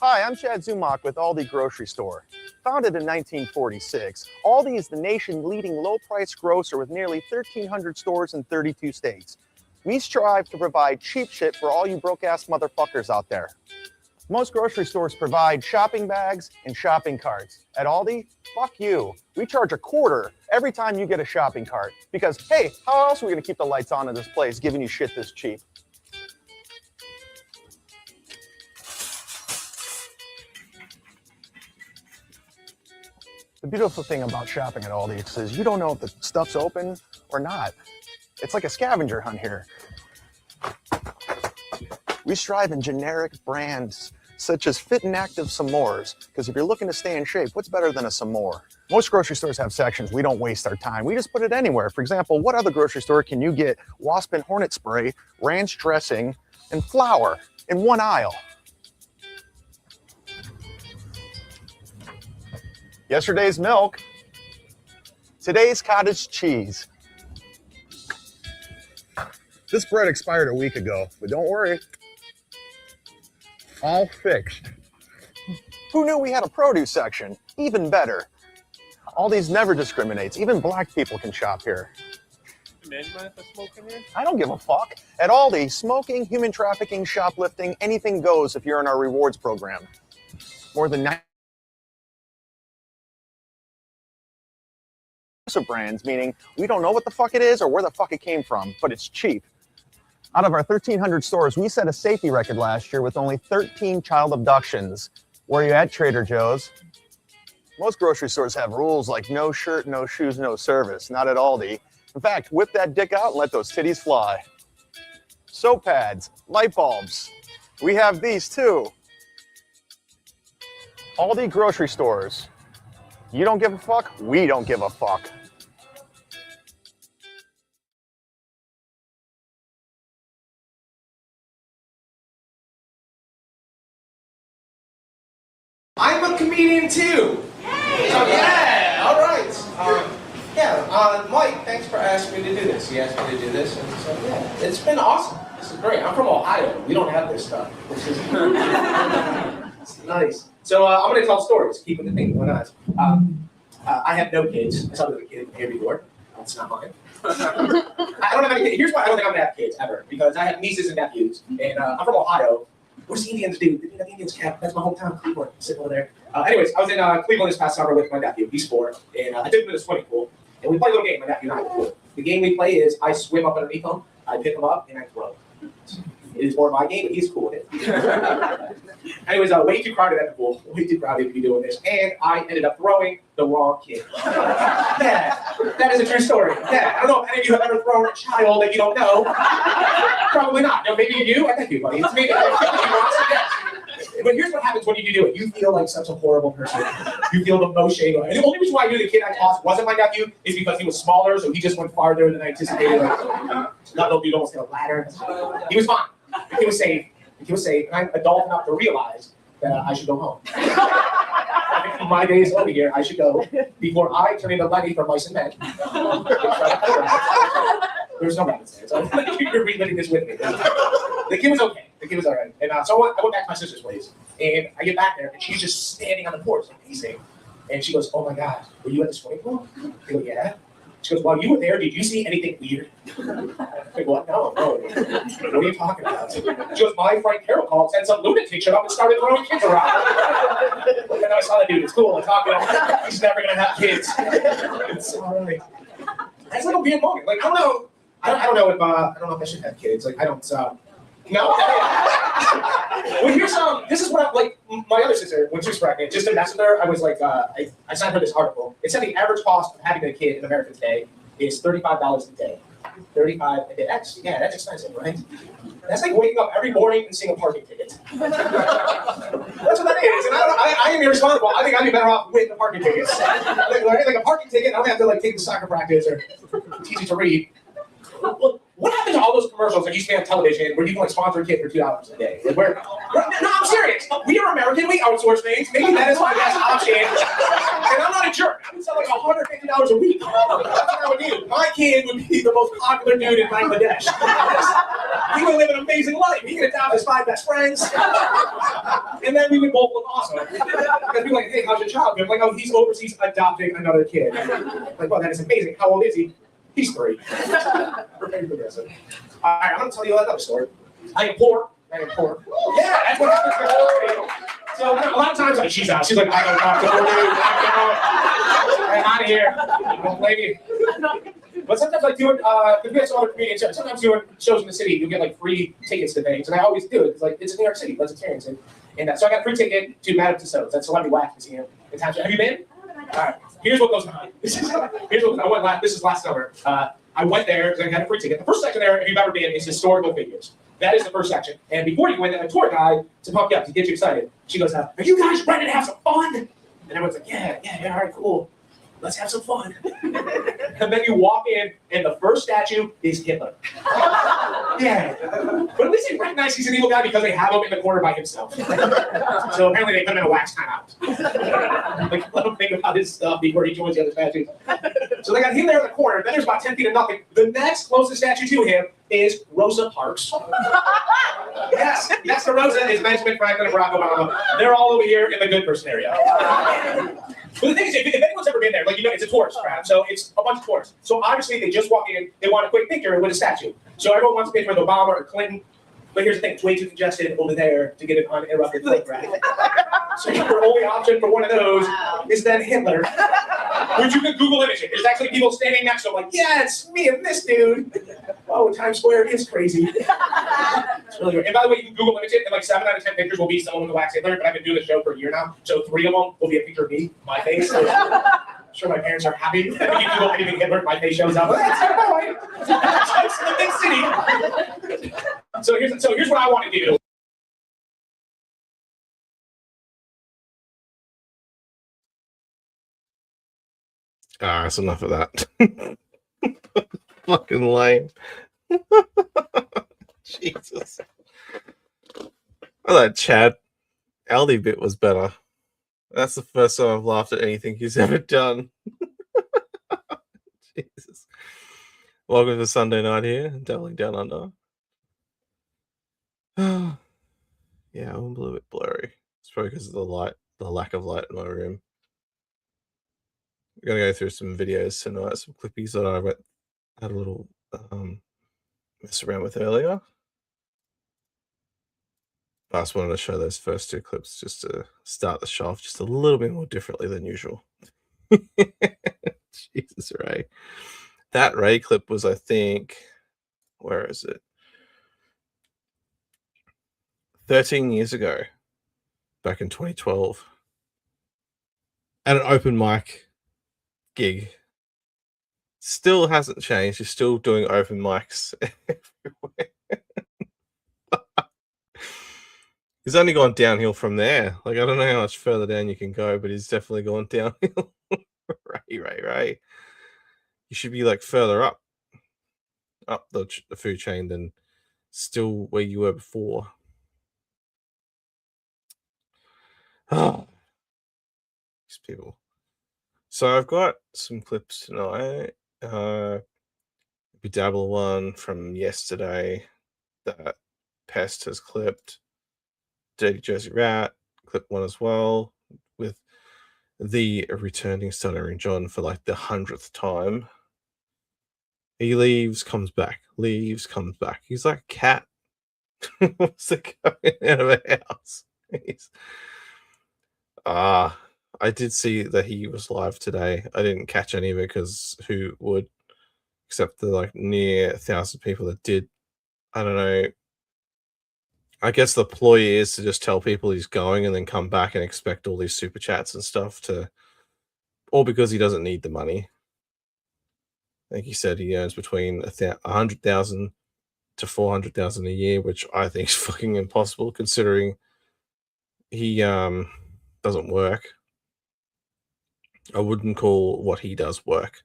Hi, I'm Chad Zumach with Aldi Grocery Store. Founded in 1946, Aldi is the nation's leading low-price grocer with nearly 1,300 stores in 32 states. We strive to provide cheap shit for all you broke-ass motherfuckers out there. Most grocery stores provide shopping bags and shopping carts. At Aldi, fuck you. We charge a quarter every time you get a shopping cart. Because, hey, how else are we going to keep the lights on in this place giving you shit this cheap? The beautiful thing about shopping at Aldi is you don't know if the stuff's open or not. It's like a scavenger hunt here. We strive in generic brands such as Fit and Active S'mores, because if you're looking to stay in shape, what's better than a s'more? Most grocery stores have sections. We don't waste our time. We just put it anywhere. For example, what other grocery store can you get wasp and hornet spray, ranch dressing, and flour in one aisle? Yesterday's milk, today's cottage cheese. This bread expired a week ago, but don't worry, all fixed. Who knew we had a produce section? Even better. Aldi's never discriminates. Even black people can shop here. Man, you mind if I smoke in here? I don't give a fuck. At Aldi, smoking, human trafficking, shoplifting, anything goes if you're in our rewards program. More than 90 brands, meaning we don't know what the fuck it is or where the fuck it came from, but it's cheap. Out of our 1,300 stores, we set a safety record last year with only 13 child abductions. Where are you at, Trader Joe's? Most grocery stores have rules like no shirt, no shoes, no service. Not at Aldi. In fact, whip that dick out and let those titties fly. Soap pads, light bulbs. We have these too. Aldi grocery stores. You don't give a fuck, we don't give a fuck. I'm a comedian too. Yay! So yeah, all right. Mike, thanks for asking me to do this. He asked me to do this, and so yeah, it's been awesome. This is great. I'm from Ohio. We don't have this stuff. This is it's nice. So I'm going to tell stories. Keep it the thing. Why not? I have no kids. I saw the kid here before. It's not mine. I don't have any kids. Here's why I don't think I'm going to have kids ever. Because I have nieces and nephews, and I'm from Ohio. What does Indians do? They have Indians camp. That's my hometown, Cleveland. Sitting over there. Anyways, I was in Cleveland this past summer with my nephew. He's 4, and I took him to the swimming pool. And we play a little game, my nephew and I. The game we play is I swim up underneath him, I pick him up, and I throw. It is more my game, but he's cool with it. Anyways, way too crowded at the pool. Way too crowded to be doing this. And I ended up throwing the wrong kid. Yeah, that is a true story. Yeah, I don't know if any of you have ever thrown a child that you don't know. Probably not. No, maybe you. I thank you, buddy. It's me. But here's what happens when you do it. You feel like such a horrible person. You feel the most shame. And the only reason why I knew the kid I tossed wasn't my nephew is because he was smaller, so he just went farther than I anticipated. Not no dude almost got a ladder. He was fine. The kid was safe. The kid was safe. And I'm adult enough to realize that I should go home. My days over here, I should go before I turn into Lenny from Mice and Men. There's no rabbits there, so you're reliving this with me. The kid was okay. The kid was all right. And so I went back to my sister's place, and I get back there, and she's just standing on the porch, like pacing. And she goes, "Oh my God, were you at the swimming pool?" I go, "Yeah." She goes, "While you were there, did you see anything weird?" I go, "What? No. What are you talking about?" She goes, "My friend Carol called, said some lunatic showed up and started throwing kids around." And then I saw that dude. It's cool. I'm talking about him. He's never gonna have kids. It's all right. That's like a weird moment. Like I don't know if I should have kids. Like I don't. No. Well, here's this is what like my other sister when she was pregnant. Just to mess with her, I was like, I sent her this article. It said the average cost of having a kid in America today is $35 a day. $35 a day. That's expensive, right? That's like waking up every morning and seeing a parking ticket. That's what that is. And I am irresponsible. I think I'd be better off with the parking tickets. Like a parking ticket, I don't have to like take the soccer practice or teach you to read. Well, what happened to all those commercials that used to be on television where you can like sponsor a kid for $2 a day. Like, no, I'm serious. We are American. We outsource things. Maybe that is my best option. And I'm not a jerk. I would sell like $150 a week. That's what I would do. My kid would be the most popular dude in Bangladesh. He would live an amazing life. He could adopt his 5 best friends. And then we would both look awesome. Because people are like, hey, how's your child? I'm like, oh, he's overseas adopting another kid. Like, well, that is amazing. How old is he? He's 3. We're very progressive. All right, I'm going to tell you another story. I am poor. Yeah, that's what happens. So a lot of times, like, she's out. She's like, I don't talk to her, dude. I'm out of here. I don't blame you. But sometimes, like, doing, if you get some other comedians, sometimes doing shows in the city, you get, like, free tickets to things. And I always do it because, like, it's in New York City. Let's experience it. And so I got a free ticket to Madame Tussauds. That's Celebrity Wax Museum in Township. Have you been? All right. Here's what goes on. This is last summer. I went there because I had a free ticket. The first section there, if you've ever been, is historical figures. That is the first section. And before you go in, a tour guide to pump you up, to get you excited. She goes, are you guys ready to have some fun? And everyone's like, yeah, all right, cool. Let's have some fun. And then you walk in, and the first statue is Hitler. Yeah. But at least they recognize he's an evil guy because they have him in the corner by himself. So apparently they put him in a wax timeout. Like, let him think about his stuff before he joins the other statues. So they got him there in the corner. Then there's about 10 feet of nothing. The next closest statue to him is Rosa Parks. Yes, next to Rosa is Benjamin Franklin and Barack Obama. They're all over here in the good person area. But the thing is, if anyone's ever been there, like, you know, it's a tourist trap, so it's a bunch of tourists. So obviously they just walk in, they want a quick picture with a statue. So everyone wants a picture with Obama or Clinton. But here's the thing, it's way too congested over there to get an uninterrupted photograph. So your only option for one of those is then Hitler, which you can Google image it. There's actually people standing next to him like, yeah, it's me and this dude. Oh, Times Square is crazy. It's really weird. And by the way, you can Google image it, and like 7 out of 10 pictures will be someone with a wax Hitler, but I've been doing this show for a year now, so 3 of them will be a picture of me, my face. So I'm sure my parents are happy. If you Google anything Hitler, my face shows up. That's my boy. It's the big city. So here's what I want to do. That's enough of that. Fucking lame. Jesus. Oh, that Chad Aldi bit was better. That's the first time I've laughed at anything he's ever done. Jesus. Welcome to Sunday night here, Dabbling Down Under. Yeah, I'm a little bit blurry. It's probably because of the lack of light in my room. We're going to go through some videos tonight, some clippies that I had a little mess around with earlier. I just wanted to show those first 2 clips just to start the show off just a little bit more differently than usual. Jesus, Ray. That Ray clip was, I think, where is it? 13 years ago, back in 2012, at an open mic gig. Still hasn't changed. You're still doing open mics everywhere. He's only gone downhill from there. Like, I don't know how much further down you can go, but he's definitely gone downhill. Ray. You should be like further up the food chain than still where you were before. Oh, these people. So I've got some clips tonight. We Dabble one from yesterday that Pest has clipped. Dirty Jersey Rat clip one as well, with the returning Stuttering John for like the 100th time. He leaves, comes back, leaves, comes back. He's like a cat. What's the going out of a house? I did see that he was live today. I didn't catch any of it because who would, except the like near 1,000 people that did. I don't know. I guess the ploy is to just tell people he's going and then come back and expect all these super chats and stuff to, all because he doesn't need the money. I think he said he earns between 100,000 to 400,000 a year, which I think is fucking impossible considering he doesn't work. I wouldn't call what he does work.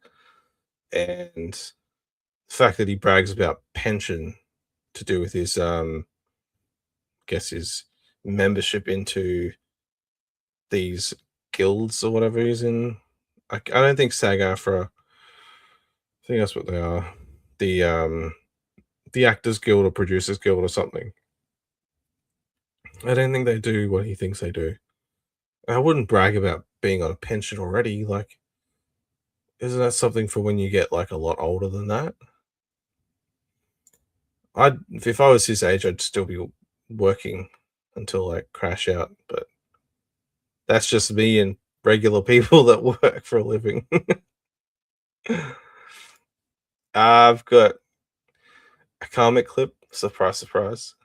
And the fact that he brags about pension to do with his guess his membership into these guilds or whatever he's in. I don't think SAG-AFTRA, I think that's what they are. The Actors Guild or Producers Guild or something. I don't think they do what he thinks they do. I wouldn't brag about being on a pension already. Like, isn't that something for when you get like a lot older than that? If I was his age, I'd still be working until I crash out. But that's just me and regular people that work for a living. I've got a comic clip. Surprise, surprise.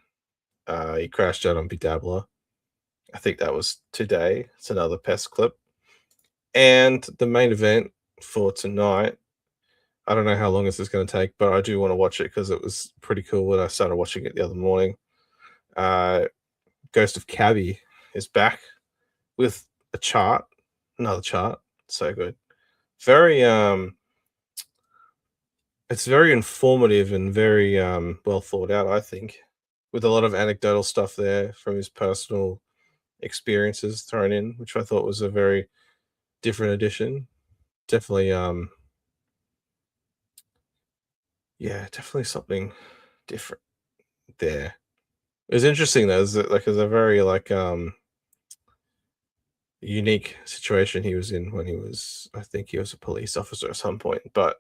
He crashed out on Dabbler. I think that was today. It's another pest clip. And the main event for tonight, I don't know how long this is going to take, but I do want to watch it because it was pretty cool when I started watching it the other morning. Ghost of Cabbie is back with a chart, another chart. So good. Very it's very informative and very well thought out, I think, with a lot of anecdotal stuff there from his personal experiences thrown in, which I thought was a very different edition. Definitely yeah, definitely something different there. It was interesting though, it was a very like unique situation he was in when he was, I think he was a police officer at some point. But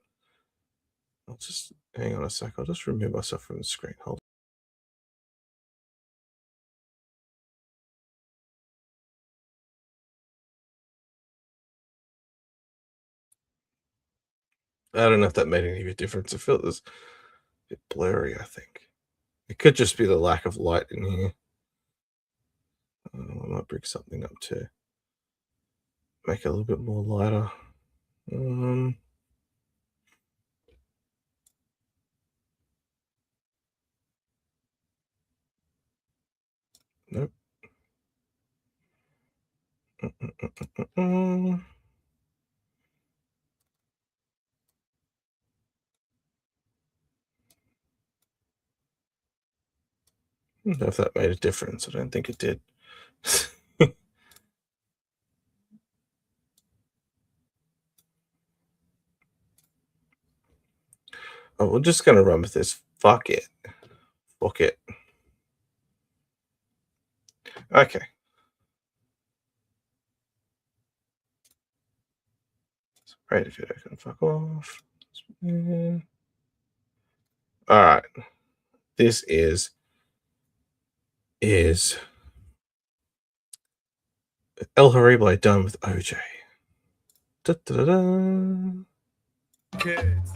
I'll just hang on a sec. I'll just remove myself from the screen. Hold on. I don't know if that made any difference. I feel it was a bit blurry, I think. It could just be the lack of light in here. I might bring something up to make it a little bit more lighter. Nope. I don't know if that made a difference. I don't think it did. Oh, we're just going to run with this. Fuck it. Fuck it. Okay. Right, if you can fuck off. All right. This is El Horrible done with OJ. Da-da-da-da. Kids.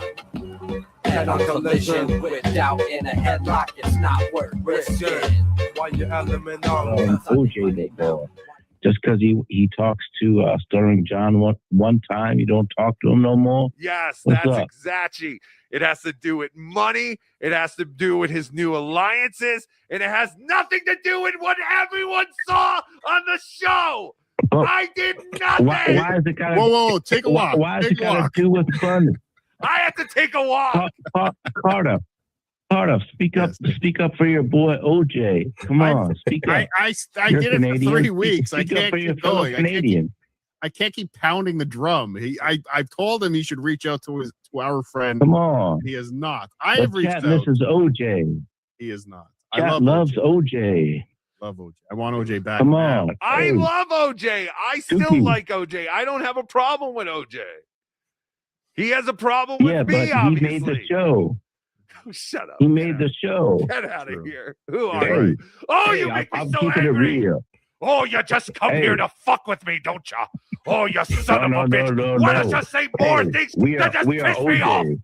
Head on collision with doubt in a headlock, it's not worth risking. Why you elemental? OJ they go. Just because he talks to Sterling John one time, you don't talk to him no more? Yes, What's that's up? exactly. It has to do with money. It has to do with his new alliances. And it has nothing to do with what everyone saw on the show. But I did nothing. why is it got Whoa, take a walk. Why is Take it a got to walk. do with fun? I had to take a walk. Carter, speak up! Yes. Speak up for your boy OJ. Come on, speak up. I You're did it Canadian. for 3 weeks. I Speak up can't for your keep fellow going. Canadian. I can't keep pounding the drum. I've told him he should reach out to our friend. Come on. He is not. I The have reached chat out. misses OJ. He is not. Chat I love loves OJ. OJ. Love OJ. I want OJ back. Come now. on. I Hey, love OJ. I still Tuki. like OJ. I don't have a problem with OJ. He has a problem with Yeah, me, but he obviously. made the show. Oh, shut up. He made the show. Get out of True. here. Who are Hey, you? Oh, you hey, make me I'm so keeping angry. it real. Oh, you just come Hey. here to fuck with me, don't you? Oh, you son No, of a no, bitch. no, Why no. don't you say more Hey, things we that are just piss me off? OJ.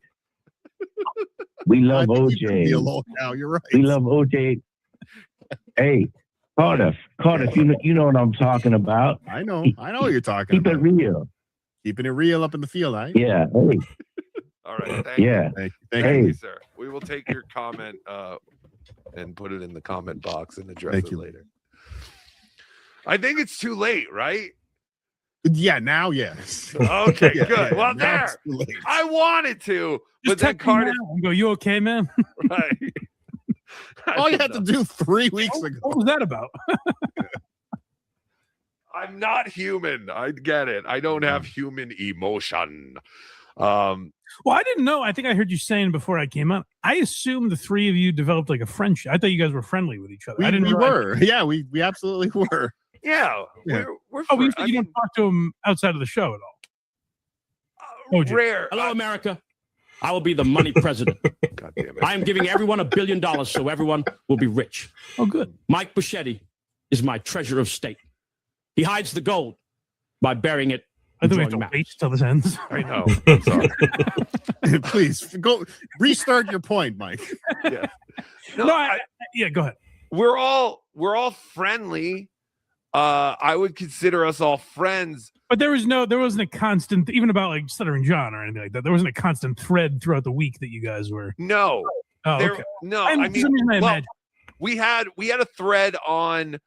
We I love think you can be OJ. alone now. You're right. We love OJ. Hey, Cardiff, you know what I'm talking about. I know what you're talking Keep it about. real. Keeping it real up in the field, eh? Yeah. Hey. All right, thank Yeah. Thank you. you. Thank Thank you. you, sir. We will take your comment and put it in the comment box and address Thank it you. later. I think it's too late, right? Yeah, now yes. Okay, Yeah, good. yeah, Well, now there. it's too late. I wanted to, but Just then text me Cardiff. now and go, you okay, man? Right. All you had to do 3 weeks ago. What was that about? I'm not human. I get it. I don't have human emotion. Well, I didn't know. I think I heard you saying before I came on. I assumed the three of you developed like a friendship. I thought you guys were friendly with each other. I didn't We realize- were. Yeah, we absolutely were. yeah, Yeah. we're Oh, you fr- said you don't talk to him outside of the show at all. OJ. rare. Hello, America. I will be the money president. God damn it. I am giving everyone $1 billion so everyone will be rich. Oh, good. Mike Buschetti is my treasure of state. He hides the gold by burying it. I think we have drawing to maps. wait till this ends. I know. I'm sorry. Please go restart your point, Mike. Yeah. No, yeah, go ahead. We're all friendly. I would consider us all friends. But there wasn't a constant, even about like Stuttering John or anything like that. There wasn't a constant thread throughout the week that you guys were. No. Oh, There- okay. No, For I mean, some reason I well, imagine. we had a thread on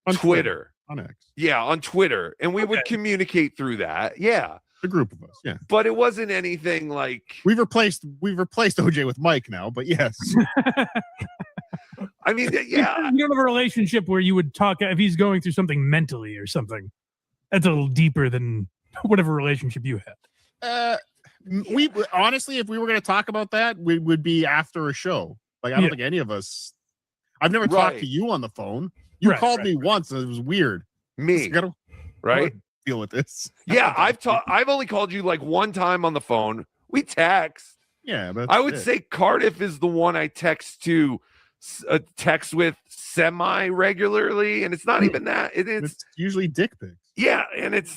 On Twitter. On X. Yeah, on Twitter. And we would Okay. communicate through that. Yeah. A group of us. Yeah. But it wasn't anything like We've replaced OJ with Mike now, but yes. I mean, yeah. You don't have a relationship where you would talk if he's going through something mentally or something. That's a little deeper than whatever relationship you had. We honestly, if we were going to talk about that, we would be after a show. Like I don't Yeah. think any of us. I've never talked Right. to you on the phone. You Right, called right. me once, and it was weird. Me, I gotta right? deal with this. Yeah, I've only called you like one time on the phone. We text. Yeah, but I would say Cardiff is the one I text with semi regularly, and it's not even that. It's it's usually dick pics. yeah, and it's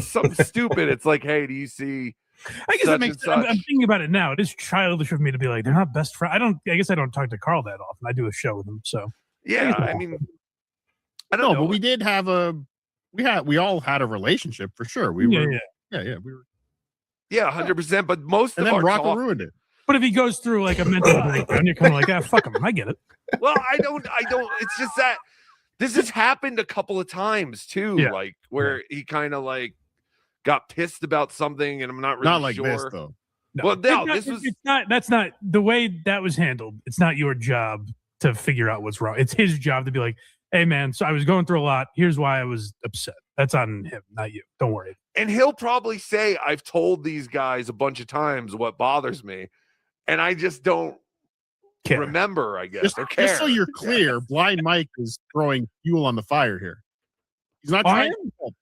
something stupid. It's like, hey, do you see? I guess Such that makes and sense. I'm such. thinking about it now. It is childish of me to be like, they're not best friends. I guess I don't talk to Carl that often. I do a show with him. So Yeah, I mean, I don't No, know. but we did have we all had a relationship for sure. We yeah, were yeah. we were, Yeah, 100%. But most and of then our Rocco talk. ruined it. But if he goes through like a mental breakdown, you're kind of like, fuck him. I get it. Well, I don't. It's just that this has happened a couple of times too. Yeah. Like where he kind of like got pissed about something, and I'm not really Not like sure. this though. No. Well, no, It's not- this was- it's not. That's not the way that was handled. It's not your job to figure out what's wrong. It's his job to be like, hey man, so I was going through a lot. Here's why I was upset. That's on him, not you. Don't worry. And he'll probably say, I've told these guys a bunch of times what bothers me, and I just don't Care. remember, I guess, Just, or care. just so you're clear, Blind Mike is throwing fuel on the fire here. He's not I trying to help.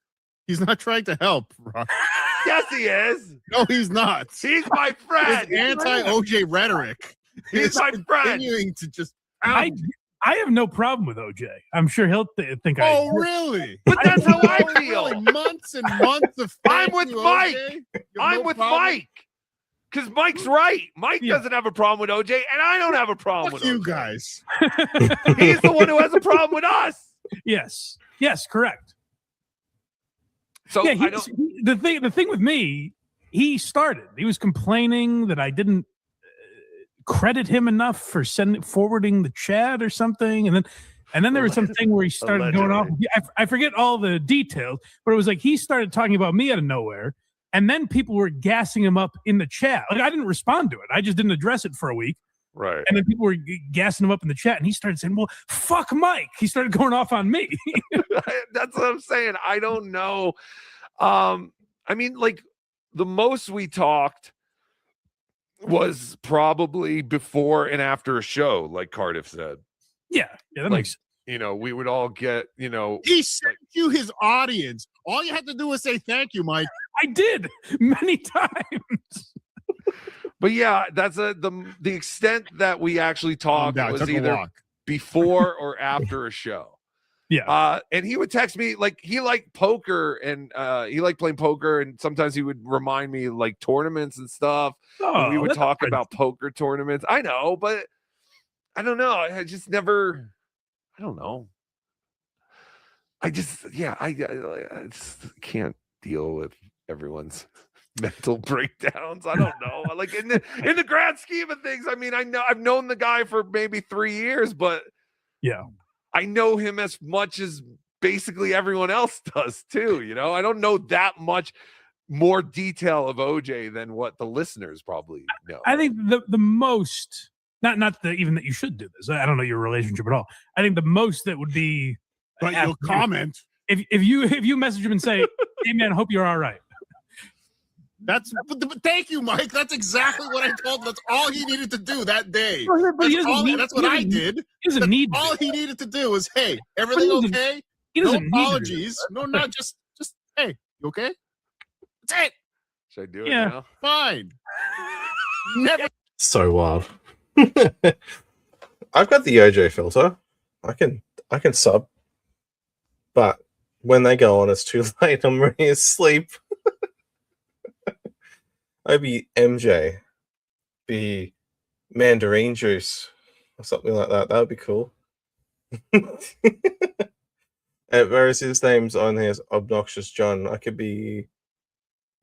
He's not trying to help, Rock. Yes, he is. No, he's not. He's my friend. His anti-OJ rhetoric He's is my friend. continuing to just I have no problem with OJ. I'm sure he'll think Oh, really? But that's how I Oh, feel. really? Months and months of I'm thank with you, Mike. OJ? You have I'm no with problem? Mike. Because Mike's right. Mike Yeah. doesn't have a problem with OJ, and I don't have a problem Fuck with you OJ. guys. He's the one who has a problem with us. Yes. Yes, correct. So Yeah, I don't. the thing with me, he started. He was complaining that I didn't credit him enough for forwarding the chat or something, and then there was something where he started going off. I forget all the details, but it was like he started talking about me out of nowhere, and then people were gassing him up in the chat. Like I didn't respond to it. I just didn't address it for a week. Right. And then people were gassing him up in the chat, and he started saying, well, fuck Mike. He started going off on me. That's what I'm saying. I don't know. I mean, like the most we talked was probably before and after a show, like Cardiff said. Yeah, that Like, makes sense. You know, we would all get, you know, He sent you his audience. All you had to do was say thank you, Mike. I did many times. but yeah, that's the extent that we actually Calm talked down. was Took a either walk. before or after a show. Yeah. And he would text me like he liked poker and he liked playing poker, and sometimes he would remind me like tournaments and stuff. And we would that's talk not about poker tournaments. I know, but I don't know. I just never. I don't know. I just I just can't deal with everyone's mental breakdowns. I don't know. Like in the grand scheme of things, I mean, I've known the guy for maybe 3 years, but Yeah. I know him as much as basically everyone else does too. You know, I don't know that much more detail of OJ than what the listeners probably know. I think the most, not the, even that you should do this. I don't know your relationship at all. I think the most that would be, But you'll comment. if you message him and say, "Hey man, hope you're all right." But thank you, Mike. That's exactly what I told him. That's all he needed to do that day. But That's what I did. He doesn't need all he needed to do was, hey, everything okay? He No doesn't need to do apologies. No, not just hey, you okay? That's it. Should I do it now? Fine. Never. So wild. I've got the OJ filter. I can sub, but when they go on, it's too late. I'm already asleep. I'd be MJ, be mandarin juice or something like that. That would be cool. Whereas his name's on here is Obnoxious John. I could be.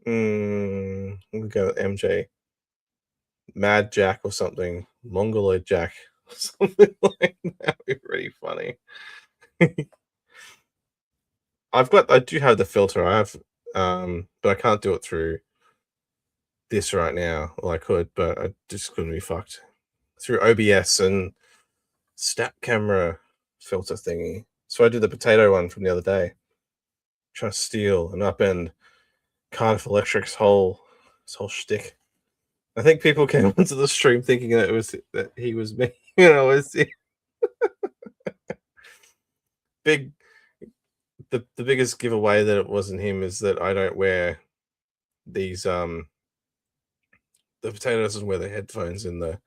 We'll go with MJ. Mad Jack or something. Mongoloid Jack. Something like that would be pretty funny. I do have the filter. I have but I can't do it through this right now. Well, I could, but I just couldn't be fucked. Through OBS and snap camera filter thingy. So I did the potato one from the other day. Trying to steal and upend Cardiff Electric's whole shtick. I think people came onto the stream thinking that he was me. You know, the biggest giveaway that it wasn't him is that I don't wear these the potato doesn't wear the headphones in the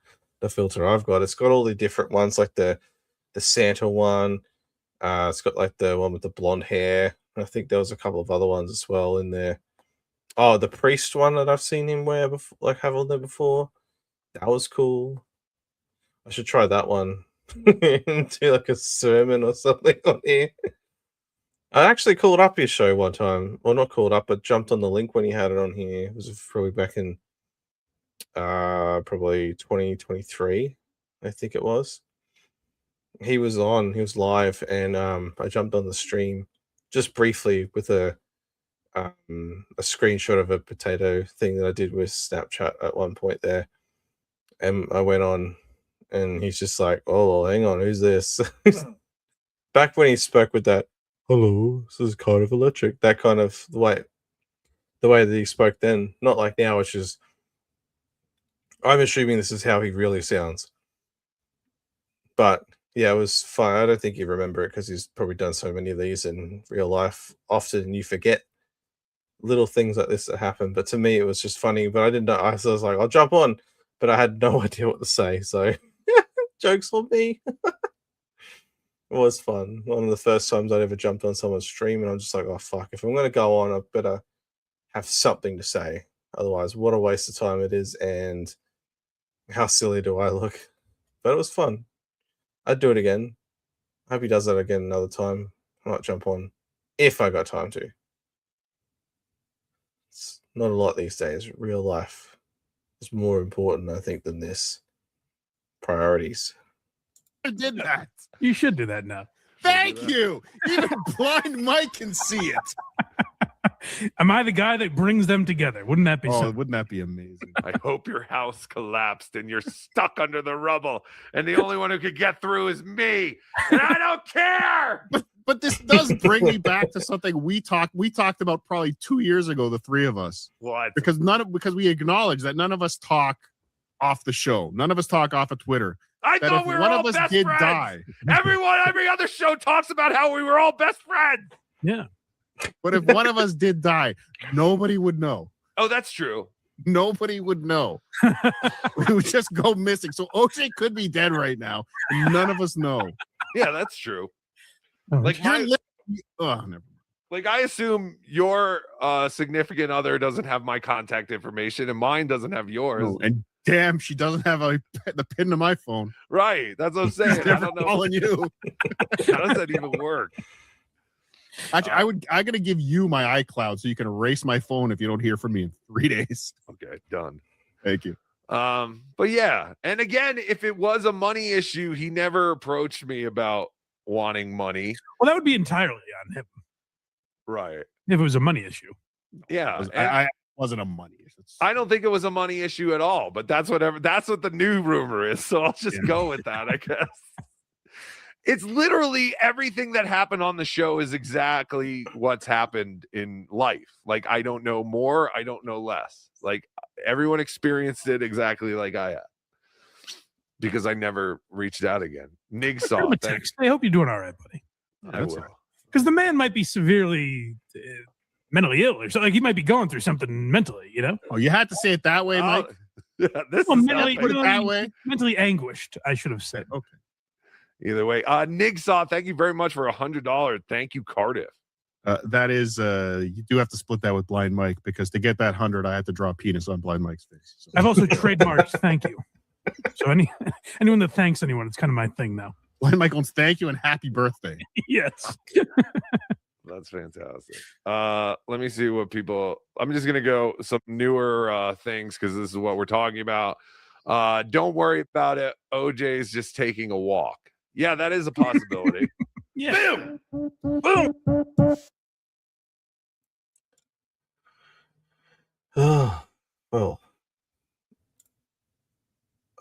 filter I've got. It's got all the different ones, like the Santa one. It's got like the one with the blonde hair. I think there was a couple of other ones as well in there. Oh, the priest one that I've seen him wear before, like have on there before. That was cool. I should try that one. Do like a sermon or something on here. I actually called up his show one time. Well, not called up, but jumped on the link when he had it on here. It was probably back in probably 2023, I think it was. He was live, and I jumped on the stream just briefly with a screenshot of a potato thing that I did with Snapchat at one point there. And I went on, and he's just like, "Oh, hang on, who's this?" Back when he spoke with that, "Hello, this is Cardiff Electric," that kind of the way that he spoke then, not like now, which is, I'm assuming this is how he really sounds. But yeah, it was fun. I don't think you remember it because he's probably done so many of these in real life. Often you forget little things like this that happen. But to me, it was just funny. But I didn't know. I was like, I'll jump on, but I had no idea what to say. So jokes on me. It was fun. One of the first times I'd ever jumped on someone's stream, and I'm just like, oh fuck! If I'm gonna go on, I better have something to say. Otherwise, what a waste of time it is, and how silly do I look? But it was fun. I'd do it again. I hope he does that again another time. I might jump on if I got time to. It's not a lot these days. Real life is more important, I think, than this. Priorities. I did that. You should do that now. Thank you. Even blind Mike can see it. Am I the guy that brings them together? Wouldn't that be something? Wouldn't that be amazing? I hope your house collapsed and you're stuck under the rubble, and the only one who could get through is me, and I don't care. But this does bring me back to something we talked about probably 2 years ago, the three of us. What? Because we acknowledge that none of us talk off the show. None of us talk off of Twitter. I That thought if we were one all of us best did friends. die, Every other show talks about how we were all best friends. Yeah. but if one of us did die, nobody would know. Oh, that's true. Nobody would know. We would just go missing. So OJ could be dead right now, and none of us know. Yeah, that's true. Oh, Like You're my, li- never mind. like I assume your significant other doesn't have my contact information, and mine doesn't have yours. No, and damn, she doesn't have the pin to my phone. Right. That's what I'm saying. I Never don't know. calling you. How does that even work? Actually, I'm gonna give you my iCloud so you can erase my phone if you don't hear from me in 3 days. Okay, done. Thank you. But yeah, and again, if it was a money issue, he never approached me about wanting money. Well, that would be entirely on him Right. if it was a money issue. Yeah. I wasn't a money issue. I don't think it was a money issue at all, but that's what the new rumor is. So I'll just go with that, I guess. It's literally everything that happened on the show is exactly what's happened in life. Like, I don't know more, I don't know less. Like, everyone experienced it exactly like I have. Because I never reached out again. Nig saw. Text. I hope you're doing all right, buddy. I will. Because the man might be severely mentally ill or something. Like he might be going through something mentally, you know? Oh, you had to say it that way, Mike? Yeah, mentally anguished, I should have said. Okay. Either way. Nig saw, thank you very much for $100. Thank you, Cardiff. That is, you do have to split that with Blind Mike because to get that 100, I had to draw a penis on Blind Mike's face. So. I've also trademarked thank you. So anyone that thanks anyone, it's kind of my thing now. Blind Mike wants thank you and happy birthday. Yes. That's fantastic. Let me see what people. I'm just gonna go some newer things because this is what we're talking about. Don't worry about it. OJ's just taking a walk. Yeah, that is a possibility. Yeah. Boom. Boom. Oh, well.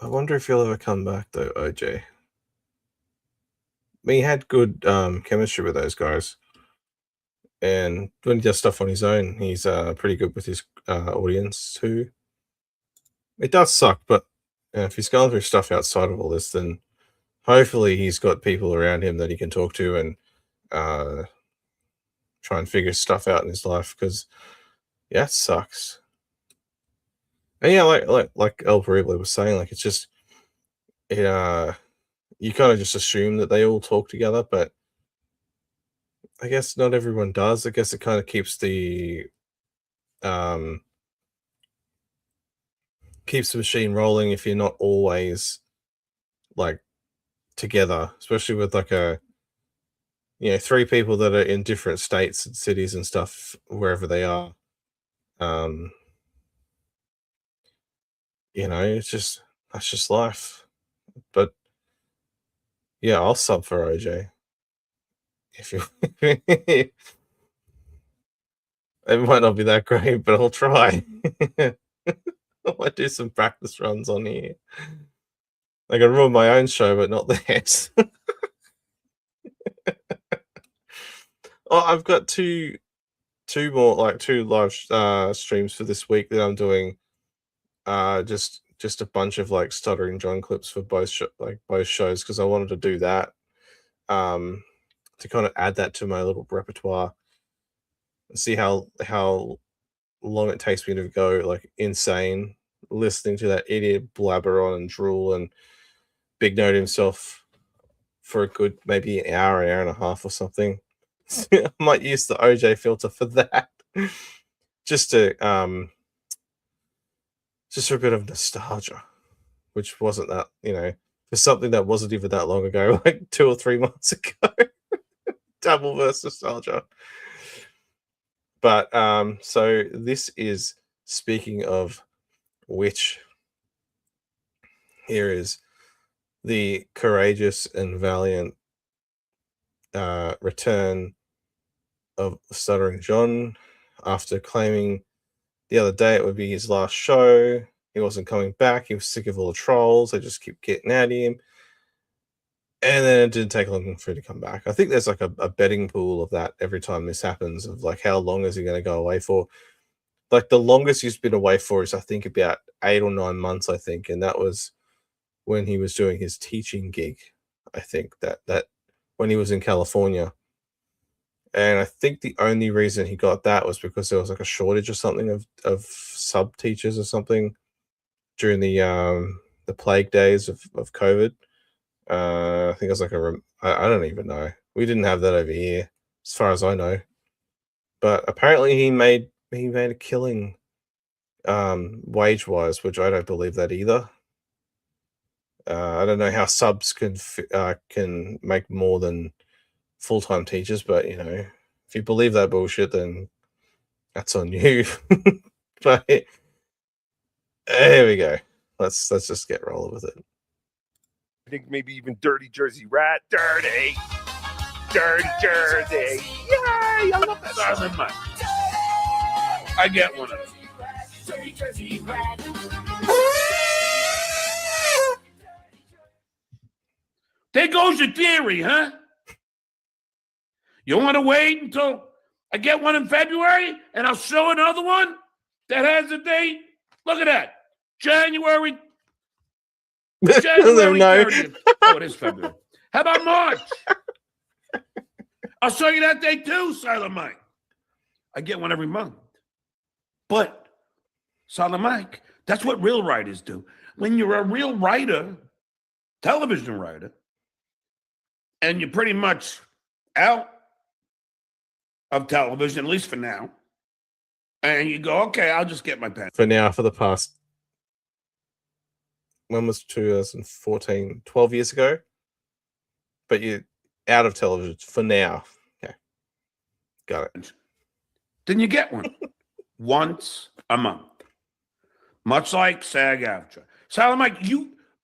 I wonder if he'll ever come back though, OJ. I mean, he had good chemistry with those guys. And when he does stuff on his own, he's pretty good with his audience too. It does suck, but if he's going through stuff outside of all this, then hopefully he's got people around him that he can talk to and try and figure stuff out in his life. Because yeah, it sucks. And yeah, like El Perible was saying, like it's just you kind of just assume that they all talk together, but I guess not everyone does. I guess it kind of keeps the machine rolling if you're not always like together, especially with like three people that are in different states and cities and stuff wherever they are. That's just life. But yeah, I'll sub for OJ. If you it might not be that great, but I'll try. I might do some practice runs on here. I can run my own show, but not theirs. Oh, I've got two live streams for this week that I'm doing. Just a bunch of like Stuttering John clips for both shows because I wanted to do that. To kind of add that to my little repertoire and see how long it takes me to go like insane listening to that idiot blabber on and drool and big note himself for a good maybe an hour and a half or something. I might use the OJ filter for that. just for a bit of nostalgia, which wasn't that, for something that wasn't even that long ago, like 2 or 3 months ago. Dabbleverse nostalgia. But so this is, speaking of which, here is the courageous and valiant return of Stuttering John after claiming the other day it would be his last show. He wasn't coming back. He was sick of all the trolls. They just keep getting at him. And then it didn't take long for him to come back. I think there's like a betting pool of that every time this happens, of like how long is he going to go away for. Like the longest he's been away for is I think about 8 or 9 months, I think. And that was when he was doing his teaching gig. I think that when he was in California. And I think the only reason he got that was because there was like a shortage or something of sub teachers or something during the plague days of COVID. I think it was like I don't even know. We didn't have that over here, as far as I know. But apparently he made a killing wage wise, which I don't believe that either. I don't know how subs can make more than full-time teachers, but if you believe that bullshit, then that's on you. But here we go. Let's just get rolling with it. I think maybe even Dirty Jersey Rat. Dirty. dirty Jersey. Yay! I love that Silent Mike. I get one of them. There goes your theory, huh? You want to wait until I get one in February and I'll show another one that has a date? Look at that. January No. 30th. Oh, it is February. How about March? I'll show you that date too, Silent Mike. I get one every month. But, Silent Mike, that's what real writers do. When you're a real writer, television writer, and you're pretty much out of television, at least for now, and you go, okay, I'll just get my pen. For now, for the past, when was 2014? 12 years ago? But you're out of television for now. Okay. Got it. Then you get one once a month. Much like SAG-AFTRA. Silent Mike,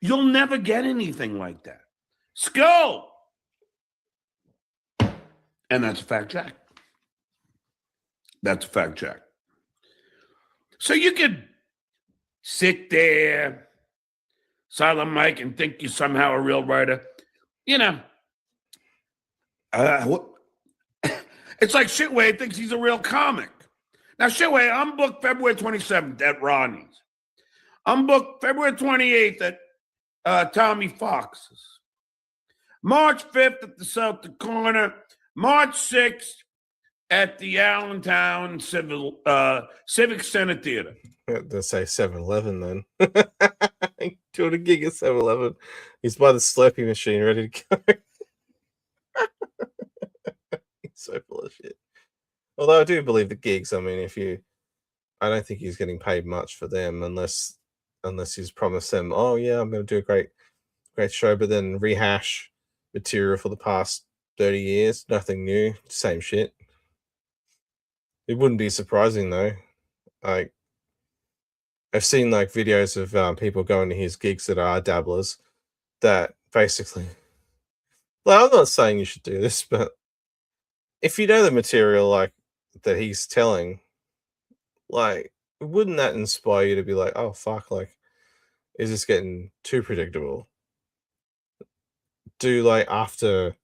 you'll never get anything like that. Skull! And that's a fact check. That's a fact check. So you could sit there, Silent Mike, and think you're somehow a real writer. You know, it's like Shitway thinks he's a real comic. Now, Shitway, I'm booked February 27th at Rodney's. I'm booked February 28th at Tommy Fox's. March 5th at the South Corner. March 6th at the Allentown Civic Center Theater. Let's say 7-Eleven then. Doing a gig at 7-Eleven. He's by the Slurpee machine ready to go. He's so full of shit. Although I do believe the gigs, I mean, I don't think he's getting paid much for them unless he's promised them, oh yeah, I'm going to do a great show, but then rehash material for the past 30 years, nothing new, same shit. It wouldn't be surprising though. I've seen like videos of people going to his gigs that are dabblers that basically, well, I'm not saying you should do this, but if you know the material like that he's telling, like, wouldn't that inspire you to be like, oh fuck, like, is this getting too predictable? Do like after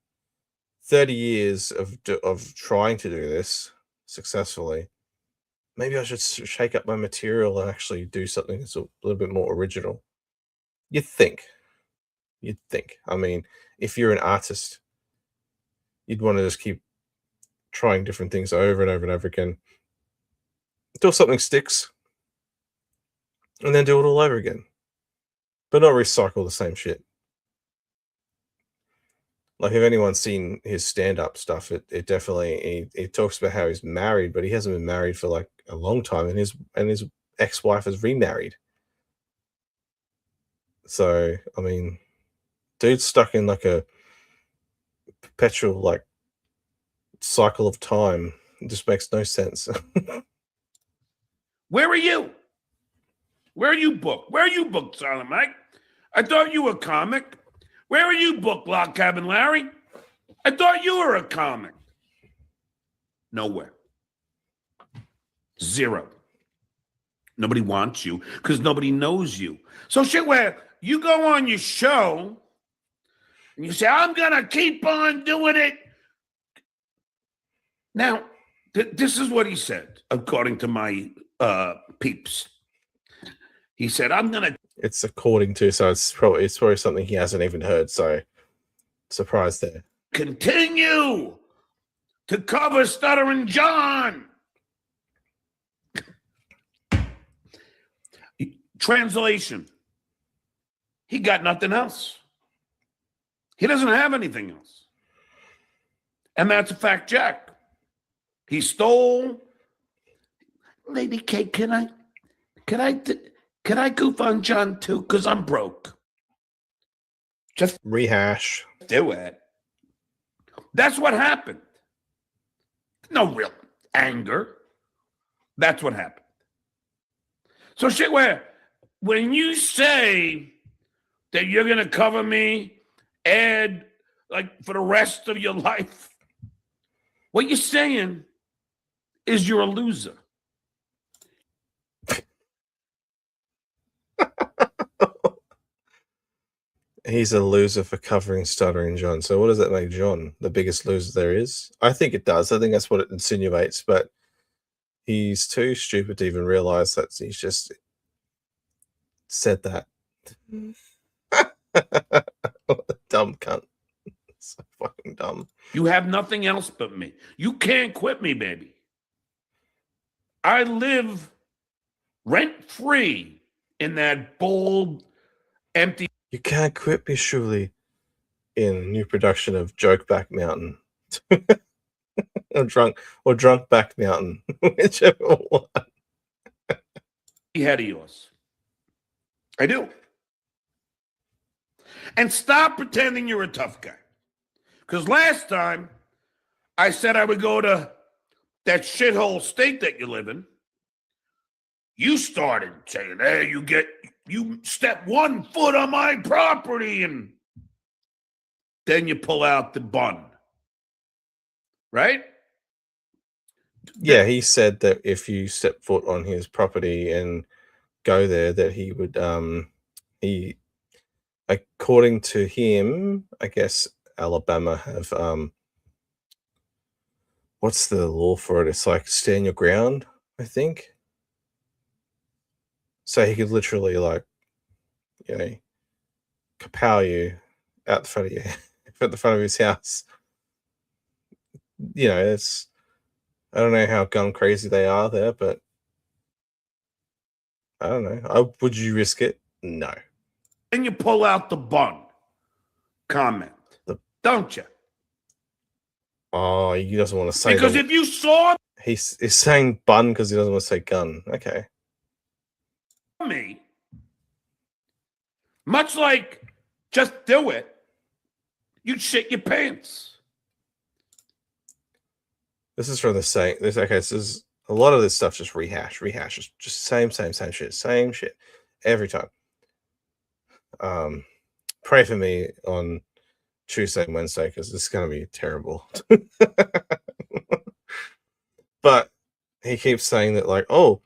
30 years of trying to do this successfully, maybe I should shake up my material and actually do something that's a little bit more original. You'd think. I mean, if you're an artist, you'd want to just keep trying different things over and over and over again until something sticks, and then do it all over again, but not recycle the same shit. Like, if anyone's seen his stand-up stuff, it definitely he talks about how he's married, but he hasn't been married for like a long time, and his ex-wife has remarried. So, I mean, dude's stuck in like a perpetual like cycle of time. It just makes no sense. Where are you? Where are you booked? Where are you booked, Silent Mike? I thought you were a comic. Where are you booked, Log Cabin Larry? I thought you were a comic. Nowhere. Zero. Nobody wants you because nobody knows you. So shit, where you go on your show and you say, I'm going to keep on doing it. Now, this is what he said, according to my peeps. He said, I'm going to. It's according to, so it's probably something he hasn't even heard. So, surprise there. Continue to cover Stuttering John. Translation. He got nothing else. He doesn't have anything else. And that's a fact check. He stole. Lady K, can I goof on John too? Because I'm broke. Just rehash. Do it. That's what happened. No real anger. That's what happened. So shit, when you say that you're going to cover me, Ed, like for the rest of your life, What you're saying is you're a loser. He's a loser for covering Stuttering John. So what does that make John the biggest loser there is? I think it does. I think that's what it insinuates, but he's too stupid to even realize that he's just said that. What a dumb cunt. So fucking dumb. You have nothing else but me. You can't quit me, baby. I live rent-free in that bold, empty... You can't quit me, surely, in a new production of Jokeback Mountain. or Drunk Back Mountain. Whichever one. head of yours. I do. And stop pretending you're a tough guy. Because last time I said I would go to that shithole state that you live in, you started saying, hey, you step 1 foot on my property, and then you pull out the bun. Right? Yeah, he said that if you step foot on his property and go there, that he would according to him, I guess Alabama have what's the law for it? It's like stand your ground, I think. So he could literally, like, you know, kapow you out the front of at the front of his house. You know, it's, I don't know how gun crazy they are there, but I don't know. Would you risk it? No. And you pull out the bun comment, don't you? Oh, he doesn't want to say because if you saw he's saying bun because he doesn't want to say gun. Okay. Me, much like just do it, you'd shit your pants. This is from the same. This is a lot of this stuff. Just rehashes, just same shit every time. Pray for me on Tuesday and Wednesday because it's going to be terrible. But he keeps saying that, like, oh,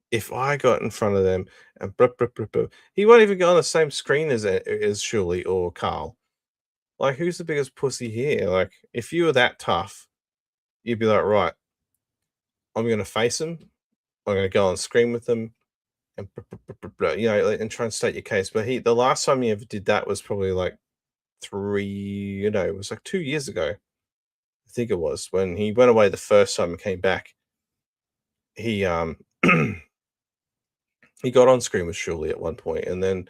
if I got in front of them and he won't even go on the same screen as Shirley or Carl. Like, who's the biggest pussy here? Like, if you were that tough, you'd be like, right, I'm going to face them. I'm going to go on screen with them and, you know, and try and state your case. But the last time he ever did that was probably like it was like 2 years ago. I think it was when he went away the first time and came back. He, he got on screen with Shirley at one point, and then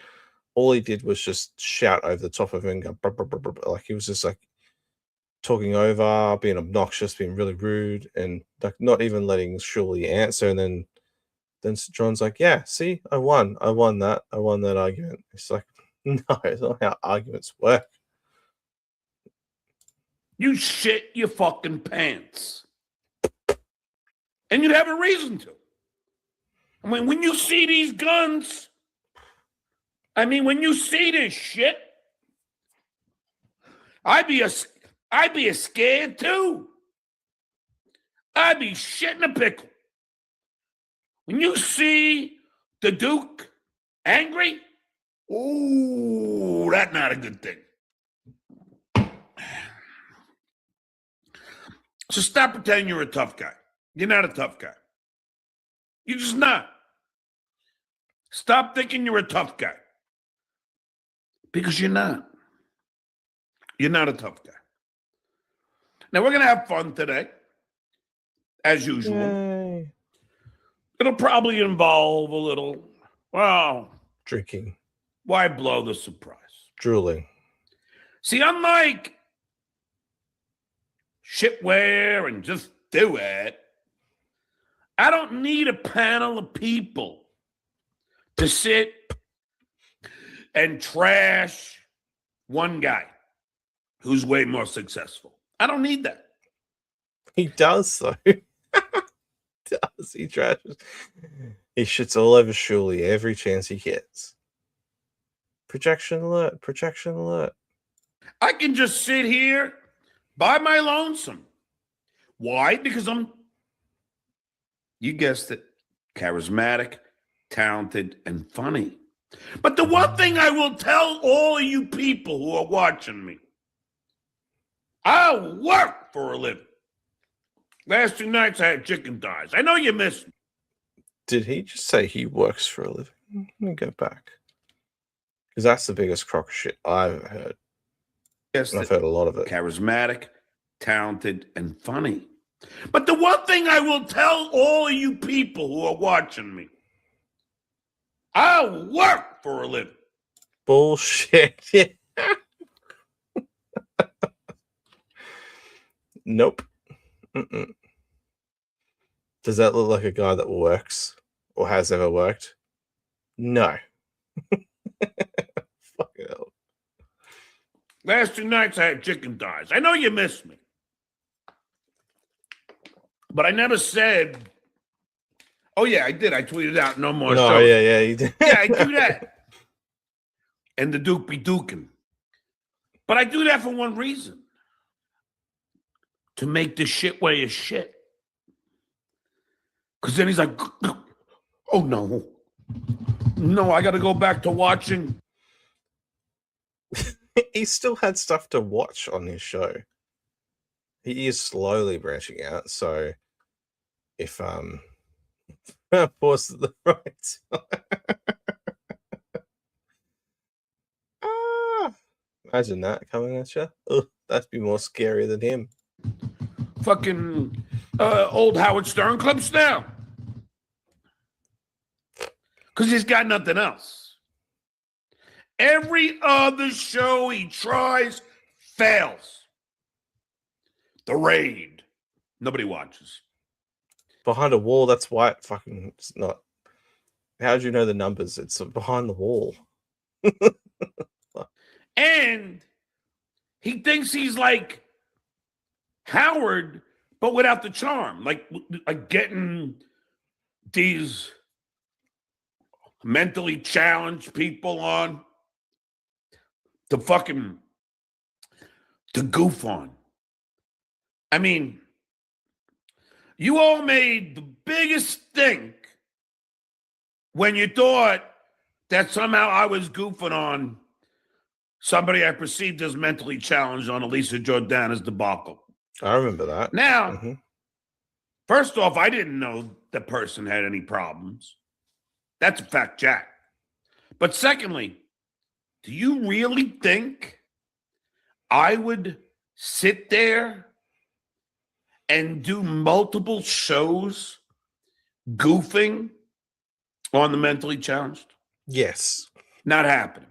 all he did was just shout over the top of him, and go, like he was just like talking over, being obnoxious, being really rude, and like not even letting Shirley answer. And then John's like, "Yeah, see, I won that argument." It's like, no, it's not how arguments work. You shit your fucking pants, and you'd have a reason to. I mean, when you see these guns, when you see this shit, I'd be scared too. I'd be shitting a pickle. When you see the Duke angry, ooh, that's not a good thing. So stop pretending you're a tough guy. You're not a tough guy. You're just not. Stop thinking you're a tough guy. Because you're not. You're not a tough guy. Now, we're going to have fun today, as usual. Yay. It'll probably involve a little, drinking. Why blow the surprise? Drooling. See, unlike shitware and just do it, I don't need a panel of people to sit and trash one guy who's way more successful. I don't need that. He does, though. He trashes. He shits all over Shirley every chance he gets. Projection alert. I can just sit here by my lonesome. Why? Because I'm, you guessed it, charismatic, talented, and funny. But the one thing I will tell all of you people who are watching me, I work for a living. Last 2 nights I had chicken thighs. I know you missed me. Did he just say he works for a living? Let me go back. Because that's the biggest crock of shit I've heard. Yes, And I've heard a lot of it. Charismatic, talented, and funny. But the one thing I will tell all of you people who are watching me, I work for a living. Bullshit. Nope. Mm-mm. Does that look like a guy that works or has ever worked? No. Fucking hell. Last 2 nights I had chicken thighs. I know you missed me. But I never said, oh yeah, I did. I tweeted out no more No, shows. yeah, you did. Yeah, I do that. And the Duke be duking. But I do that for one reason. To make the shit way of shit. Because then he's like, oh no. No, I got to go back to watching. He still had stuff to watch on his show. He is slowly branching out, so if pause at the right imagine that coming at you. Ugh, that'd be more scary than him. Fucking old Howard Stern clips now. Because he's got nothing else. Every other show he tries fails. The Raid. Nobody watches. Behind a wall, that's why it fucking it's not. How do you know the numbers? It's behind the wall. And he thinks he's like Howard, but without the charm. Like getting these mentally challenged people on to goof on. I mean, you all made the biggest stink when you thought that somehow I was goofing on somebody I perceived as mentally challenged on Elisa Jordana's debacle. I remember that. Now, first off, I didn't know the person had any problems. That's a fact, Jack. But secondly, do you really think I would sit there and do multiple shows goofing on the mentally challenged? Yes. Not happening.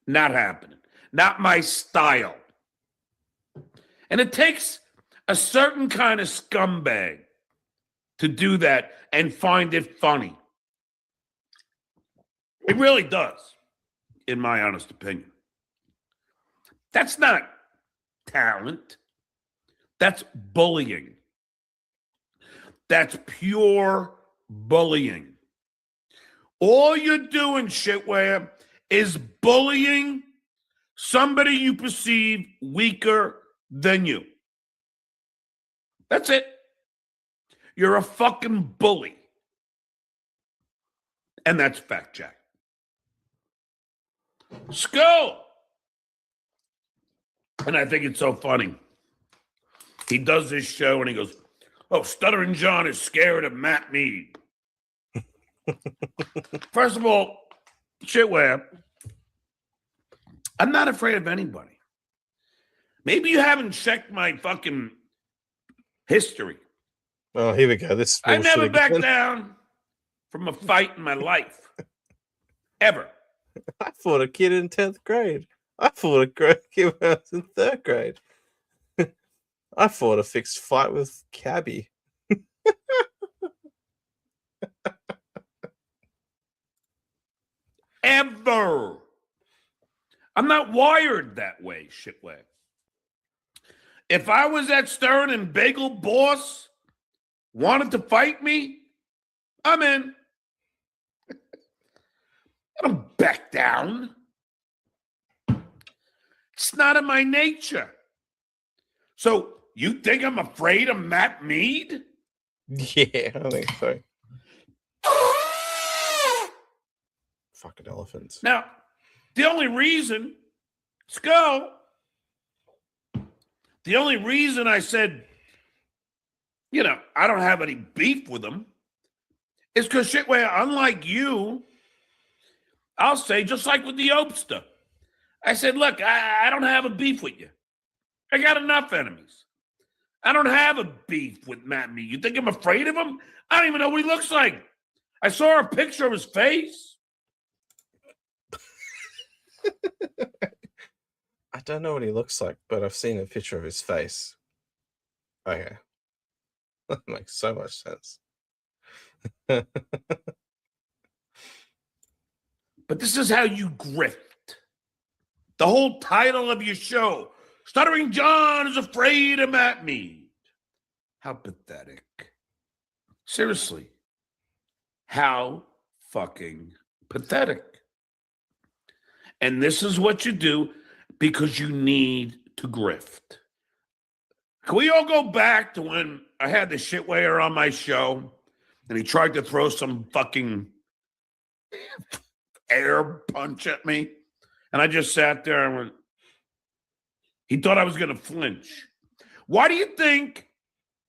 Not happening. Not my style. And it takes a certain kind of scumbag to do that and find it funny. It really does, in my honest opinion. That's not talent. That's bullying. That's pure bullying. All you're doing, shitware, is bullying somebody you perceive weaker than you. That's it. You're a fucking bully. And that's fact, Jack. Skull. And I think it's so funny. He does this show and he goes, oh, Stuttering John is scared of Matt Mead. First of all, shitware, I'm not afraid of anybody. Maybe you haven't checked my fucking history. Oh, here we go. This I never again. backed down from a fight in my life. Ever. I fought a kid in 10th grade. I fought a kid when I was in 3rd grade. I fought a fixed fight with Cabbie. Ever. I'm not wired that way, shitway. If I was at Stern and Bagel Boss wanted to fight me, I'm in. I don't back down. It's not in my nature. So you think I'm afraid of Matt Mead? Yeah, I think so. Fucking elephants. Now, the only reason, Skull, the only reason I said, you know, I don't have any beef with him is because Shitway, unlike you, I'll say, just like with the Opster, I said, look, I don't have a beef with you. I got enough enemies. I don't have a beef with Matt Mead. You think I'm afraid of him? I don't even know what he looks like. I saw a picture of his face. I don't know what he looks like, but I've seen a picture of his face. Okay. That makes so much sense. But this is how you grift. The whole title of your show, Stuttering John is Afraid of Matt Mead. How pathetic. Seriously. How fucking pathetic. And this is what you do because you need to grift. Can we all go back to when I had the shitwayer on my show and he tried to throw some fucking air punch at me? And I just sat there and went, he thought I was going to flinch. Why do you think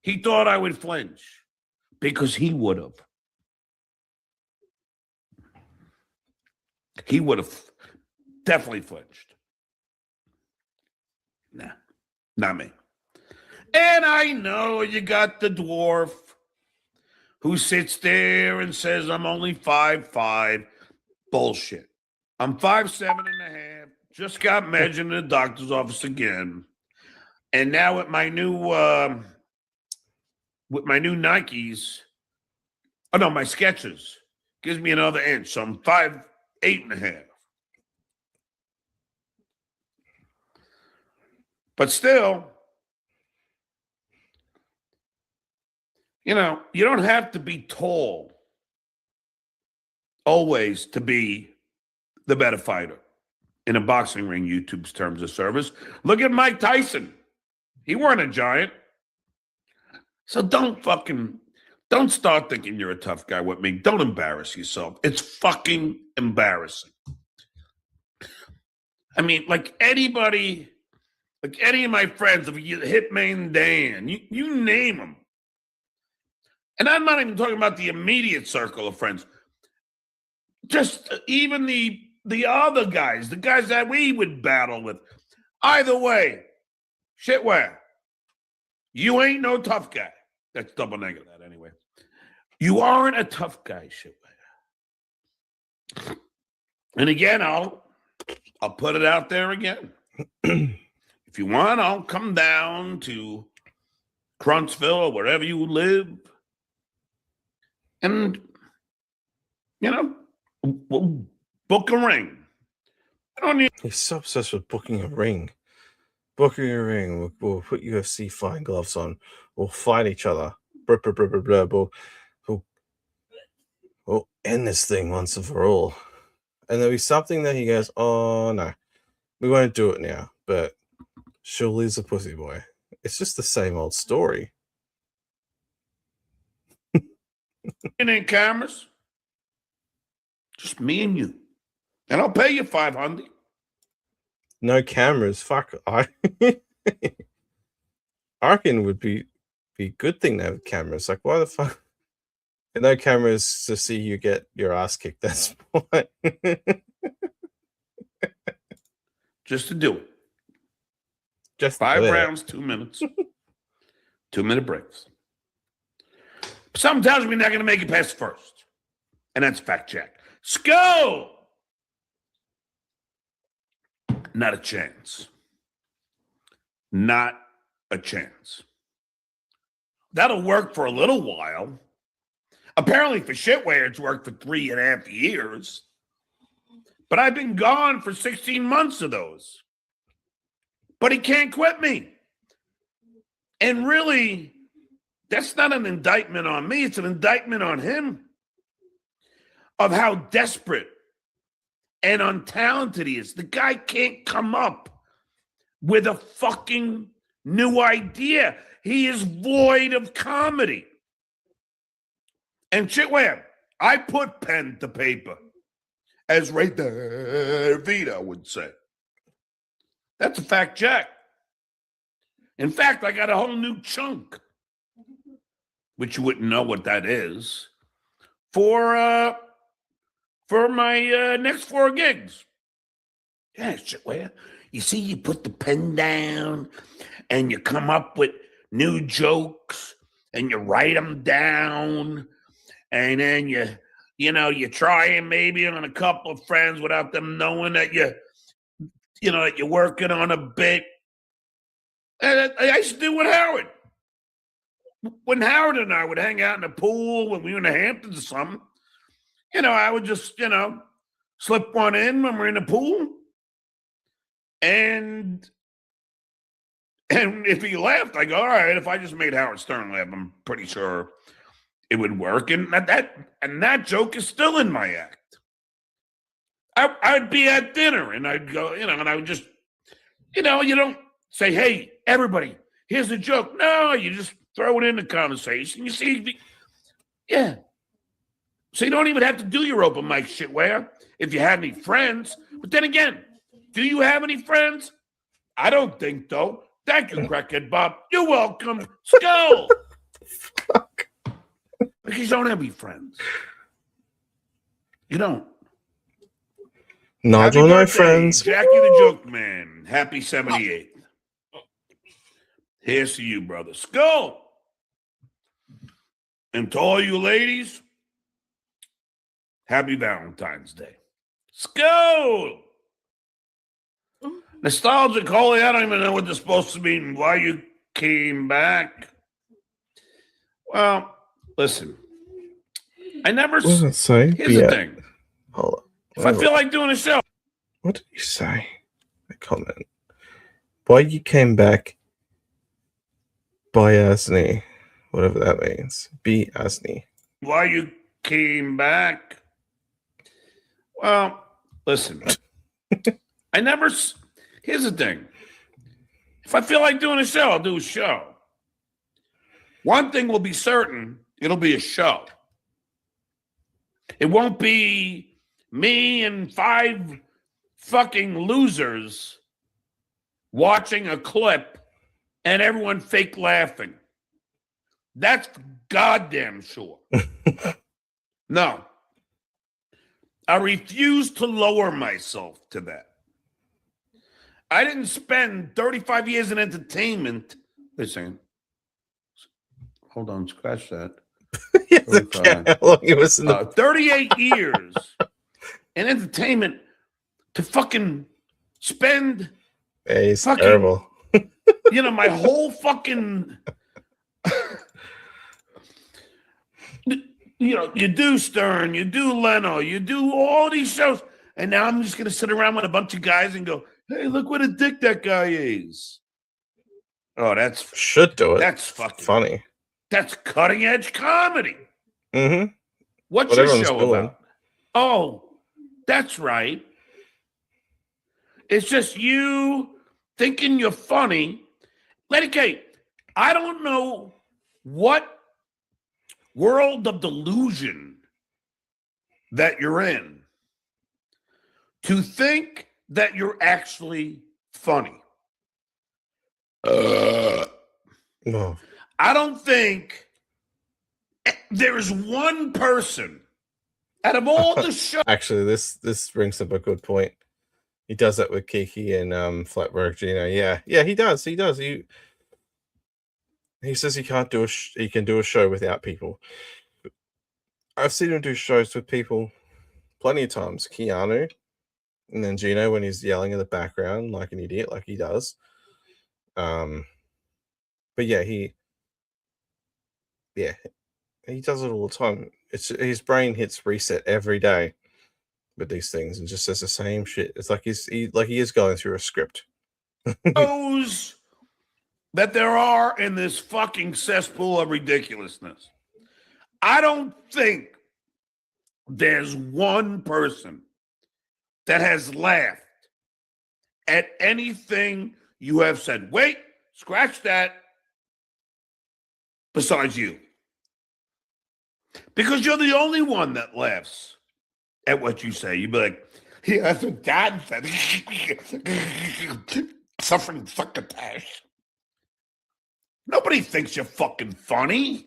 he thought I would flinch? Because he would have. He would have definitely flinched. Nah, not me. And I know you got the dwarf who sits there and says, I'm only 5'5". Bullshit. I'm 5'7.5". Just got measured in the doctor's office again. And now with my new Nikes, oh no, my Skechers gives me another inch. So I'm 5'8.5". But still, you know, you don't have to be tall always to be the better fighter in a boxing ring, YouTube's terms of service. Look at Mike Tyson. He weren't a giant. So don't start thinking you're a tough guy with me. Don't embarrass yourself. It's fucking embarrassing. I mean, like anybody, like any of my friends, if you Hitman Dan, you name them. And I'm not even talking about the immediate circle of friends. Just even the other guys, the guys that we would battle with. Either way, shitware, you ain't no tough guy. That's double negative that anyway. You aren't a tough guy, shitware. And again, I'll put it out there again. If you want, I'll come down to Cruntsville or wherever you live. And, you know, we'll book a ring. I don't need. He's so obsessed with booking a ring. Booking a ring. We'll put UFC fighting gloves on. We'll fight each other. Blah, blah, blah, blah, blah. We'll end this thing once and for all. And there'll be something that he goes, oh, no. We won't do it now. But Shirley's a pussy boy. It's just the same old story. In cameras, just me and you, and I'll pay you $500. No cameras, fuck. I reckon would be a good thing to have cameras. Like, why the fuck? No cameras to see you get your ass kicked. That's why. Just to do it. Just 5 rounds, 2 minutes. 2-minute breaks. Something tells me they're not going to make it past first. And that's fact check. Skull! Not a chance. Not a chance. That'll work for a little while. Apparently for shitware, it's worked for 3.5 years. But I've been gone for 16 months of those. But he can't quit me. And really, that's not an indictment on me. It's an indictment on him of how desperate and untalented he is. The guy can't come up with a fucking new idea. He is void of comedy. And Chitwam, I put pen to paper, as Ray DeVito would say. That's a fact check. In fact, I got a whole new chunk, which you wouldn't know what that is, for my next 4 gigs. Yeah, Chitwam. You see, you put the pen down and you come up with new jokes and you write them down, and then you try them maybe on a couple of friends without them knowing that that you're working on a bit. And I used to do with Howard. When Howard and I would hang out in the pool when we were in the Hamptons or something, I would just, slip one in when we're in the pool. And if he laughed, I go, all right, if I just made Howard Stern laugh, I'm pretty sure it would work. And that joke is still in my act. I'd be at dinner and I'd go, and I would just, you don't say, hey, everybody, here's the joke. No, you just throw it in the conversation. You see, yeah. So you don't even have to do your open mic shit where if you had any friends. But then again, do you have any friends? I don't think so. Thank you, Crackhead Bob. You're welcome. Skull. Fuck. Because you don't have any friends. You don't. Nigel, Happy no birthday, friends. Jackie the Joke Man. Happy 78th. Here's to you, brother. Skull. And to all you ladies, happy Valentine's Day. Skull. Nostalgic, holy, I don't even know what this is supposed to mean. Why you came back? Well, listen. I never... What does it say? Here's the thing. Hold on. If I feel like doing a show... What did you say? A comment. Why you came back by Asney. Whatever that means. Be Asney. Why you came back? Well, listen. I never... Here's the thing. If I feel like doing a show, I'll do a show. One thing will be certain, it'll be a show. It won't be me and 5 fucking losers watching a clip and everyone fake laughing. That's goddamn sure. No. I refuse to lower myself to that. I didn't spend 35 years in entertainment. Listen, hold on, scratch that. How long he was in the 38 years in entertainment to fucking spend. Yeah, he's terrible. My whole fucking. You do Stern, you do Leno, you do all these shows, and now I'm just gonna sit around with a bunch of guys and go, hey, look what a dick that guy is. Oh, that's... Should do it. That's fucking... funny. That's cutting-edge comedy. Mm-hmm. What's your show about? Oh, that's right. It's just you thinking you're funny. Lady Kate, I don't know what world of delusion that you're in to think that you're actually funny. No. I don't think there is one person out of all the shows. Actually, this brings up a good point. He does that with Kiki and Flatberg Gino. Yeah, he does. He says he can't do he can do a show without people. I've seen him do shows with people plenty of times. Keanu. And then Gino when he's yelling in the background like an idiot, like he does. But yeah, he does it all the time. It's his brain hits reset every day with these things and just says the same shit. It's like he is going through a script. Shows that there are in this fucking cesspool of ridiculousness. I don't think there's one person that has laughed at anything you have said. Wait, Scratch that. Besides you. Because you're the only one that laughs at what you say. You'd be like, yeah, that's what Dad said. Suffering succotash. Nobody thinks you're fucking funny.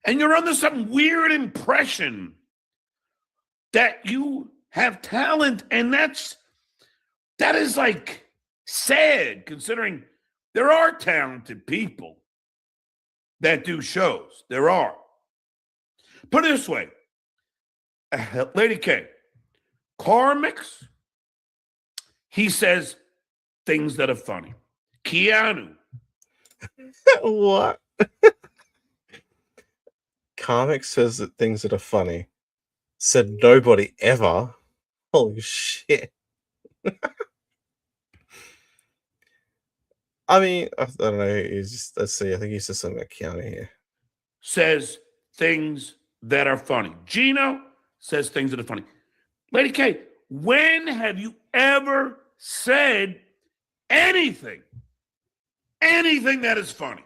And you're under some weird impression that you have talent. And that is like sad, considering there are talented people that do shows. There are. Put it this way. Lady K, Carmix, he says things that are funny. Keanu. What? Karmic says that things that are funny. Said nobody ever. Holy shit. I mean, I don't know. Let's see. I think he says something about Keanu here. Says things that are funny. Gino says things that are funny. Lady K, when have you ever said anything that is funny?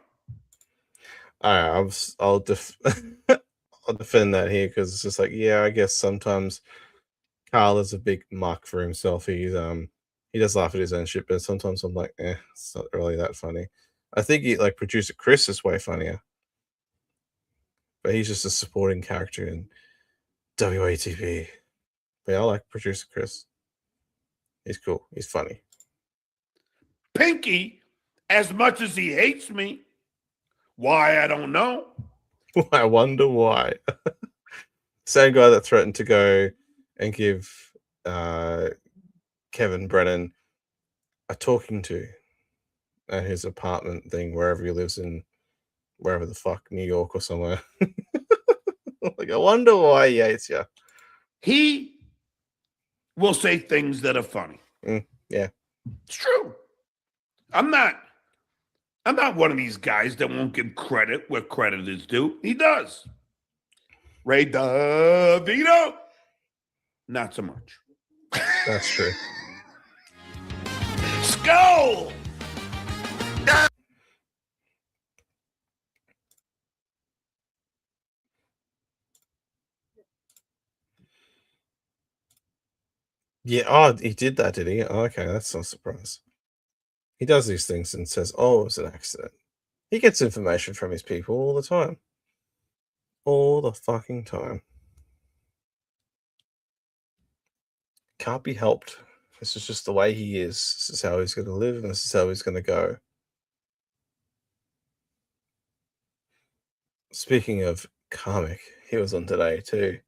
I'll I'll defend that here because it's just like, yeah, I guess sometimes Carl is a big mark for himself. He does laugh at his own shit, but sometimes I'm like, it's not really that funny. I think like producer Chris is way funnier, but he's just a supporting character in WATP. But yeah, I like producer Chris. He's cool. He's funny. Pinky, as much as he hates me, why, I don't know. I wonder why. Same guy that threatened to go and give Kevin Brennan a talking to at his apartment thing, wherever he lives in, wherever the fuck, New York or somewhere. Like, I wonder why he hates you. He will say things that are funny. Yeah. It's true. I'm not one of these guys that won't give credit where credit is due. He does. Ray DeVito, not so much. That's true. Skull! Yeah, oh, he did that, did he? Oh, okay, that's no surprise. He does these things and says, oh, it was an accident. He gets information from his people all the time. All the fucking time. Can't be helped. This is just the way he is. This is how he's going to live, and this is how he's going to go. Speaking of Karmic, he was on today too.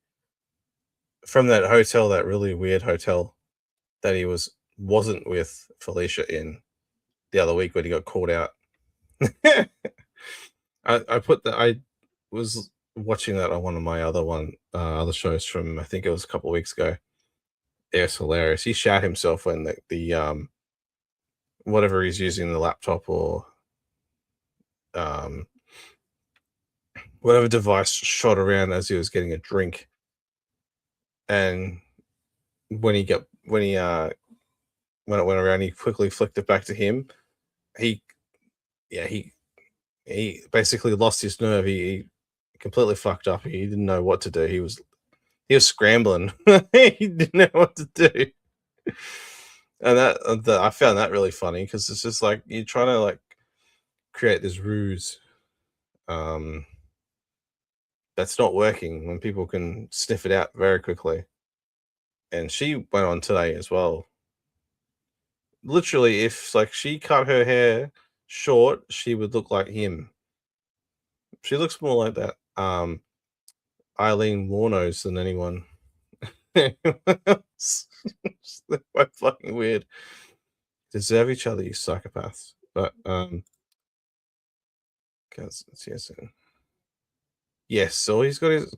From that hotel, that really weird hotel that he wasn't with Felicia in the other week when he got called out. I was watching that on one of my other shows from, I think it was a couple of weeks ago. It was hilarious. He shat himself when the whatever he's using, the laptop or whatever device, shot around as he was getting a drink. And when it went around, he quickly flicked it back to him. He basically lost his nerve. He completely fucked up. He didn't know what to do. He was scrambling. He didn't know what to do. And I found that really funny because it's just like you're trying to like create this ruse that's not working when people can sniff it out very quickly. And she went on today as well. Literally, if like she cut her hair short, she would look like him. She looks more like that Eileen Warnos than anyone. Else. They're quite fucking weird. Deserve each other, you psychopaths. But yes, so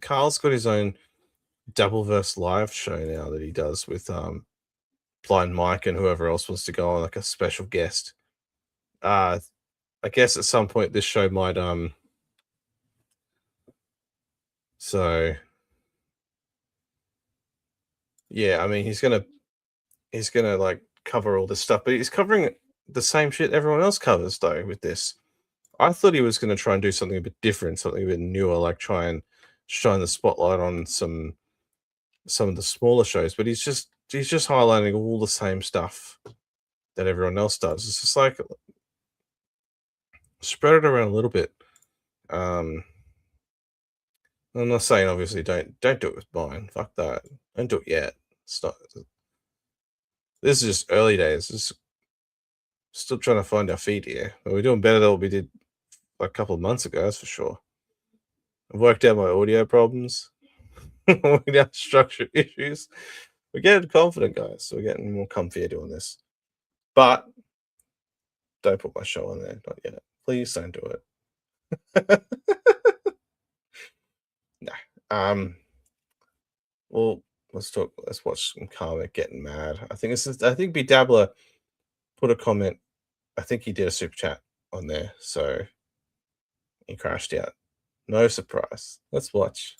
Carl's got his own Dabbleverse live show now that he does with Blind Mike and whoever else wants to go on, like a special guest. I guess at some point this show might so yeah, I mean he's gonna like cover all this stuff, but he's covering the same shit everyone else covers though with this. I thought he was going to try and do something a bit different, something a bit newer, like try and shine the spotlight on some of the smaller shows, but he's just highlighting all the same stuff that everyone else does. It's just like spread it around a little bit. I'm not saying obviously don't do it with mine. Fuck that. Don't do it yet. This is just early days. Just still trying to find our feet here. But we're doing better than what we did like a couple of months ago, that's for sure. I've worked out my audio problems. We got structure issues. We're getting confident, guys. So we're getting more comfy doing this. But don't put my show on there. Not yet. Please don't do it. No. Well, let's watch some Karma getting mad. I think B Dabbler put a comment. I think he did a super chat on there, so he crashed out. No surprise. Let's watch.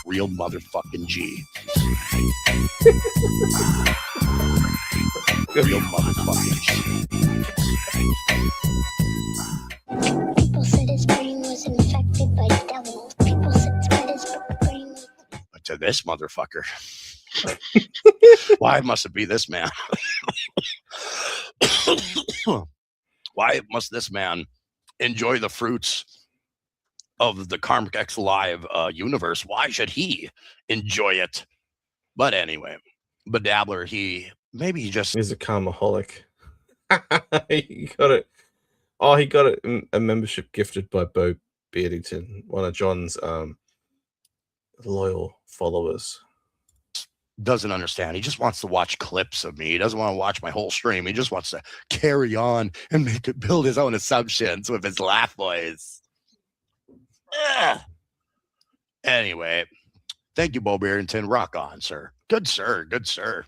Real motherfucking G. Real motherfucking G. People said his brain was infected by devils. People said his brain was... But to this motherfucker, why must it be this man? Why must this man enjoy the fruits of the Karmic X Live universe? Why should he enjoy it? But anyway, Dabbler, he's a karmaholic. He got it. Oh, he got a membership gifted by Bo Beardington, one of John's loyal followers. Doesn't understand. He just wants to watch clips of me. He doesn't want to watch my whole stream. He just wants to carry on and build his own assumptions with his laugh voice. Ugh. Anyway, thank you, Bo Barrington. Rock on, sir. Good sir. Good sir.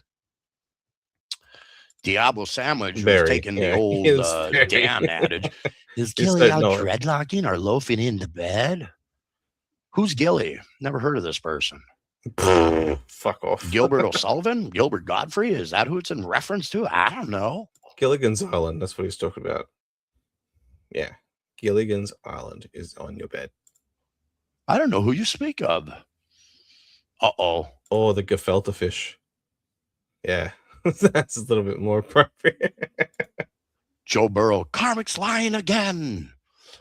Diablo Sandwich was taking the old Dan adage. Is Gilly out dreadlocking or loafing into bed? Who's Gilly? Never heard of this person. Fuck off. Gilbert O'Sullivan? Gilbert Godfrey? Is that who it's in reference to? I don't know. Gilligan's Island. That's what he's talking about. Yeah. Gilligan's Island is on your bed. I don't know who you speak of. Uh-oh. Oh, the gefilte fish. Yeah. That's a little bit more appropriate. Joe Burrow. Karmic's lying again.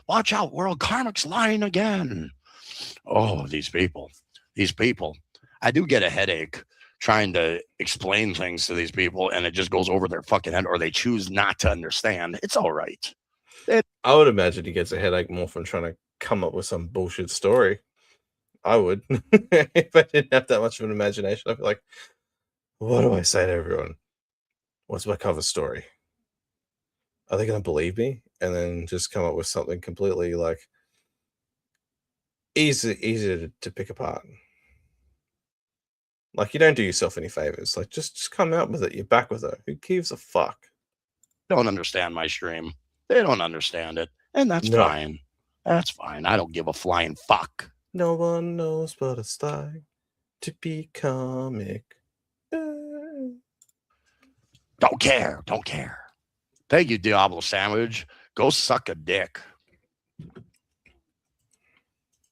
Watch out, world. Karmic's lying again. Oh, these people. These people. I do get a headache trying to explain things to these people, and it just goes over their fucking head, or they choose not to understand. It's all right. I would imagine he gets a headache more from trying to come up with some bullshit story. I would. If I didn't have that much of an imagination, I'd be like, what do I say to everyone? What's my cover story? Are they going to believe me? And then just come up with something completely like easy to pick apart. Like, you don't do yourself any favors. Like, just come out with it. You're back with it. Who gives a fuck? Don't understand my stream. They don't understand it. And that's fine. That's fine. I don't give a flying fuck. No one knows what it's like to be comic. Don't care. Don't care. Thank you, Diablo Sandwich. Go suck a dick.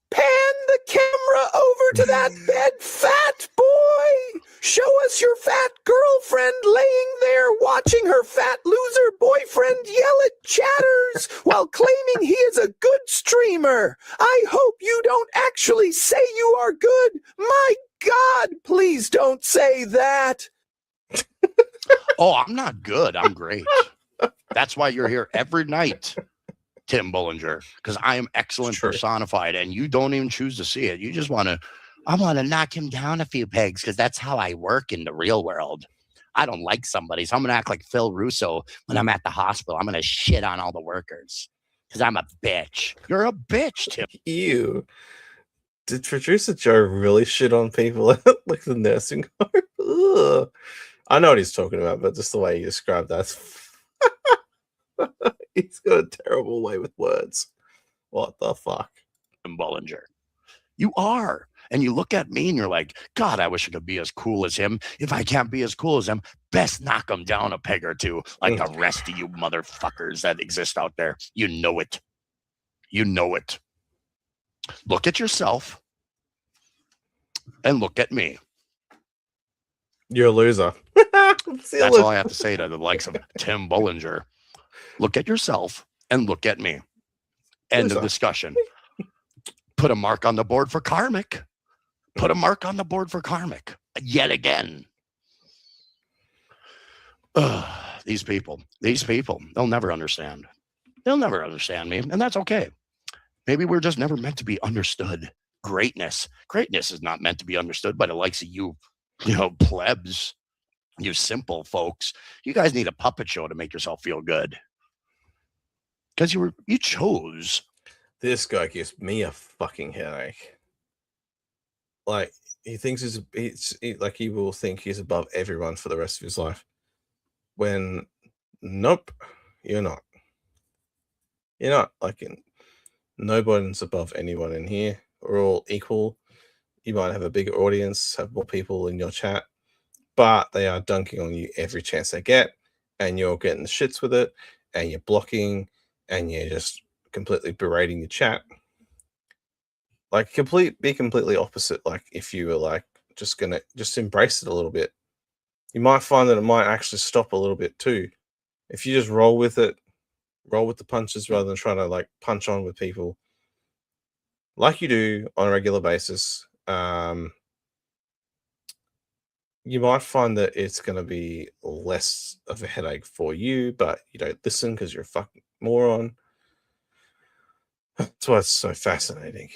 Pan the camera over to that bed, fat boy. Show us your fat girlfriend laying there watching her fat loser boyfriend yell at chatters while claiming he is a good streamer. I hope you don't actually say you are good. My God, please don't say that. Oh, I'm not good. I'm great. That's why you're here every night, Tim Bullinger, because I am excellent personified, and you don't even choose to see it. You just I want to knock him down a few pegs because that's how I work in the real world. I don't like somebody, so I'm going to act like Phil Russo when I'm at the hospital. I'm going to shit on all the workers because I'm a bitch. You're a bitch, Tim. Ew. Did producer Joe really shit on people at like the nursing home? Ugh. I know what he's talking about, but just the way you described that, he's got a terrible way with words. What the fuck? Bollinger. You are. And you look at me and you're like, God, I wish I could be as cool as him. If I can't be as cool as him, best knock him down a peg or two, like the rest of you motherfuckers that exist out there. You know it. You know it. Look at yourself and look at me. You're a loser. That's all I have to say to the likes of Tim Bollinger. Look at yourself and look at me. End of discussion. Put a mark on the board for Karmic. Put a mark on the board for Karmic. Yet again. These people, they'll never understand. They'll never understand me, and that's okay. Maybe we're just never meant to be understood. Greatness is not meant to be understood by the likes of you, plebs, you simple folks. You guys need a puppet show to make yourself feel good. Because you chose. This guy gives me a fucking headache. Like, he thinks he will think he's above everyone for the rest of his life. When, nope, you're not. You're not. Like, nobody's above anyone in here. We're all equal. You might have a bigger audience, have more people in your chat, but they are dunking on you every chance they get, and you're getting the shits with it, and you're blocking, and you're just completely berating your chat. Like, be completely opposite. Like, if you were like just embrace it a little bit, you might find that it might actually stop a little bit too. If you just roll with it, roll with the punches rather than trying to like punch on with people like you do on a regular basis, you might find that it's going to be less of a headache for you, but you don't listen because you're a fucking moron. That's why it's so fascinating.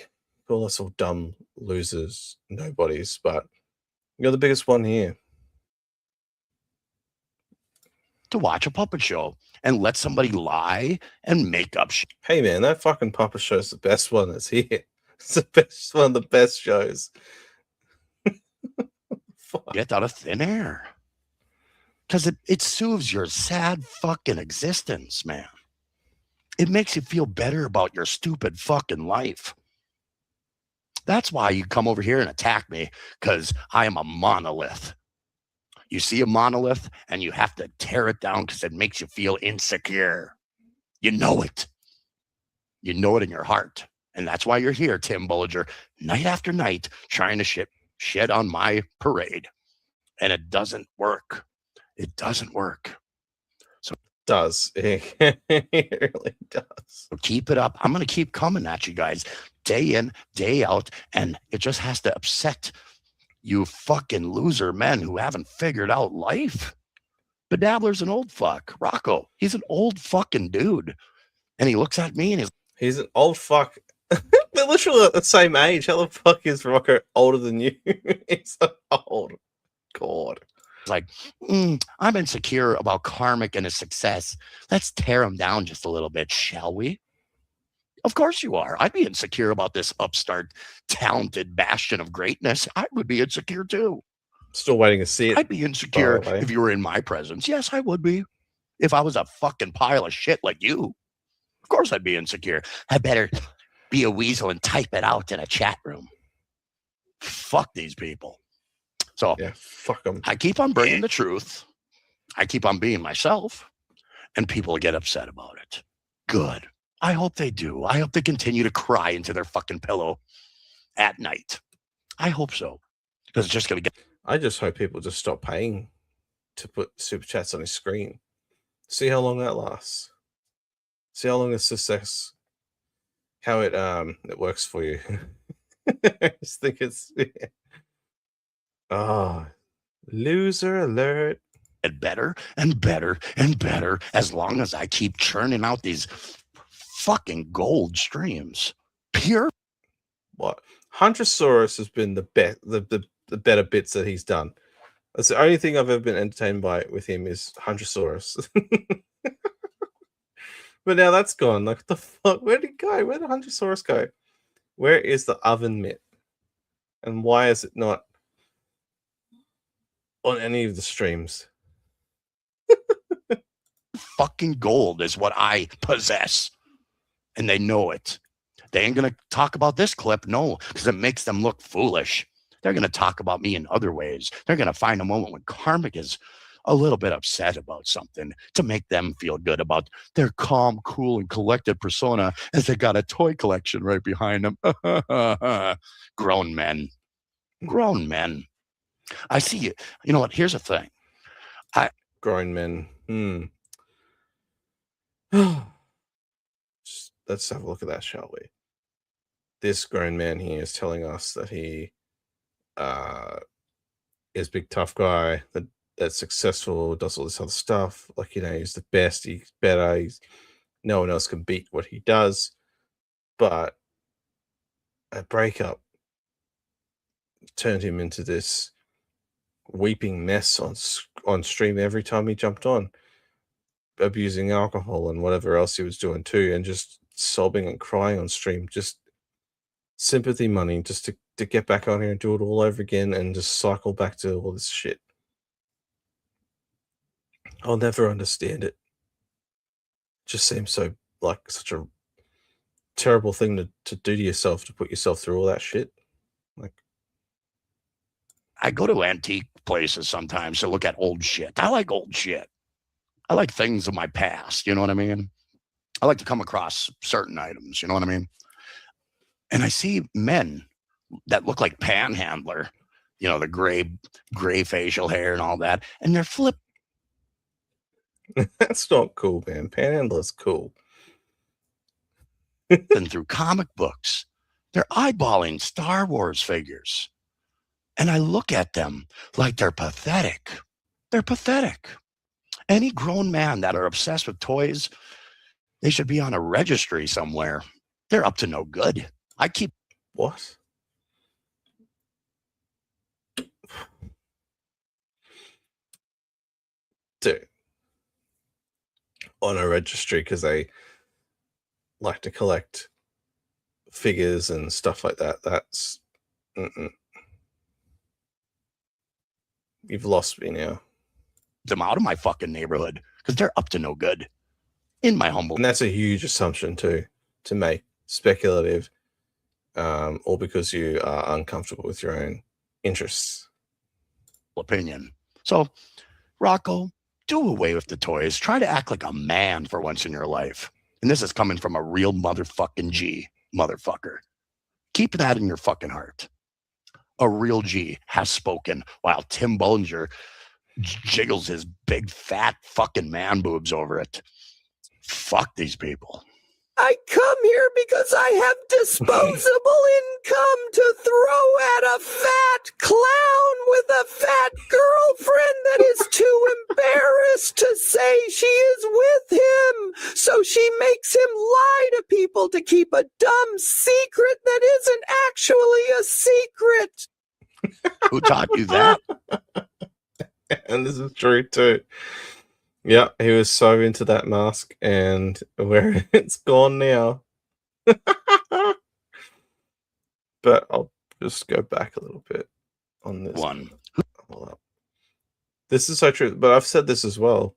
Call us all dumb losers, nobodies, but you're the biggest one here. To watch a puppet show and let somebody lie and make up shit. Hey man, that fucking puppet show is the best one that's here. It's the best one of the best shows. Get out of thin air. Because it soothes your sad fucking existence, man. It makes you feel better about your stupid fucking life. That's why you come over here and attack me, because I am a monolith. You see a monolith and you have to tear it down because it makes you feel insecure. You know it. You know it in your heart. And that's why you're here, Tim Bollinger, night after night, trying to shit on my parade. And it doesn't work. It doesn't work. So it does. It really does. So keep it up. I'm going to keep coming at you guys day in, day out. And it just has to upset you fucking loser men who haven't figured out life. But Dabbler's an old fuck. Rocco, he's an old fucking dude. And he looks at me and he's an old fuck. They're literally at the same age. How the fuck is Rocco older than you? He's so old. God. It's like, I'm insecure about Karmic and his success. Let's tear him down just a little bit, shall we? Of course you are. I'd be insecure about this upstart, talented bastion of greatness. I would be insecure too. Still waiting to see it. I'd be insecure if you were in my presence. Yes, I would be. If I was a fucking pile of shit like you, of course I'd be insecure. I better be a weasel and type it out in a chat room. Fuck these people. So yeah, fuck them. I keep on bringing the truth. I keep on being myself, and people get upset about it. Good. I hope they do. I hope they continue to cry into their fucking pillow at night. I hope so. Because it's just going to get... I just hope people just stop paying to put super chats on his screen. See how long that lasts. See how long the success, how it works for you. I just think it's... loser alert. Get better and better and better as long as I keep churning out these fucking gold streams. Pure. What? Huntrosaurus has been the best, the better bits that he's done. That's the only thing I've ever been entertained by with him is Huntrosaurus. But now that's gone. Like, what the fuck? Where did it go? Where did Huntrosaurus go? Where is the oven mitt? And why is it not? on any of the streams. Fucking gold is what I possess. And they know it. They ain't going to talk about this clip, no, because it makes them look foolish. They're going to talk about me in other ways. They're going to find a moment when Karmic is a little bit upset about something to make them feel good about their calm, cool, and collected persona as they got a toy collection right behind them. Grown men. Grown men. I see you. You know what? Here's the thing. Grown men. Let's have a look at that, shall we? This grown man here is telling us that he is a big tough guy, that's successful, does all this other stuff. Like, you know, he's the best, he's better, no one else can beat what he does. But a breakup turned him into this weeping mess on stream every time he jumped on, abusing alcohol and whatever else he was doing too, and just sobbing and crying on stream, just sympathy money, just to get back on here and do it all over again and just cycle back to all this shit. I'll never understand it. Just seems so like such a terrible thing to do to yourself, to put yourself through all that shit. Like, I go to antique places sometimes to look at old shit. I like old shit. I like things of my past. You know what I mean? I like to come across certain items. You know what I mean? And I see men that look like Panhandler, you know, the gray facial hair and all that, and they're flip. That's not cool, man. Panhandler's cool. And through comic books, they're eyeballing Star Wars figures. And I look at them like they're pathetic. They're pathetic. Any grown man that are obsessed with toys, they should be on a registry somewhere. They're up to no good. I keep... What? Dude. On a registry because they like to collect figures and stuff like that. That's... You've lost me now. Them out of my fucking neighborhood because they're up to no good. In my humble... And that's a huge assumption too, to make speculative, or because you are uncomfortable with your own interests. Opinion. So, Rocco, do away with the toys. Try to act like a man for once in your life. And this is coming from a real motherfucking G, motherfucker. Keep that in your fucking heart. A real G has spoken while Tim Bullinger jiggles his big fat fucking man boobs over it. Fuck these people. I come here because I have disposable income to throw at a fat clown with a fat girlfriend that is too embarrassed to say she is with him. So she makes him lie to people to keep a dumb secret that isn't actually a secret. Who taught you that? And this is true too. Yeah, he was so into that mask, and where it's gone now. But I'll just go back a little bit on this one. Hold up. This is so true, but I've said this as well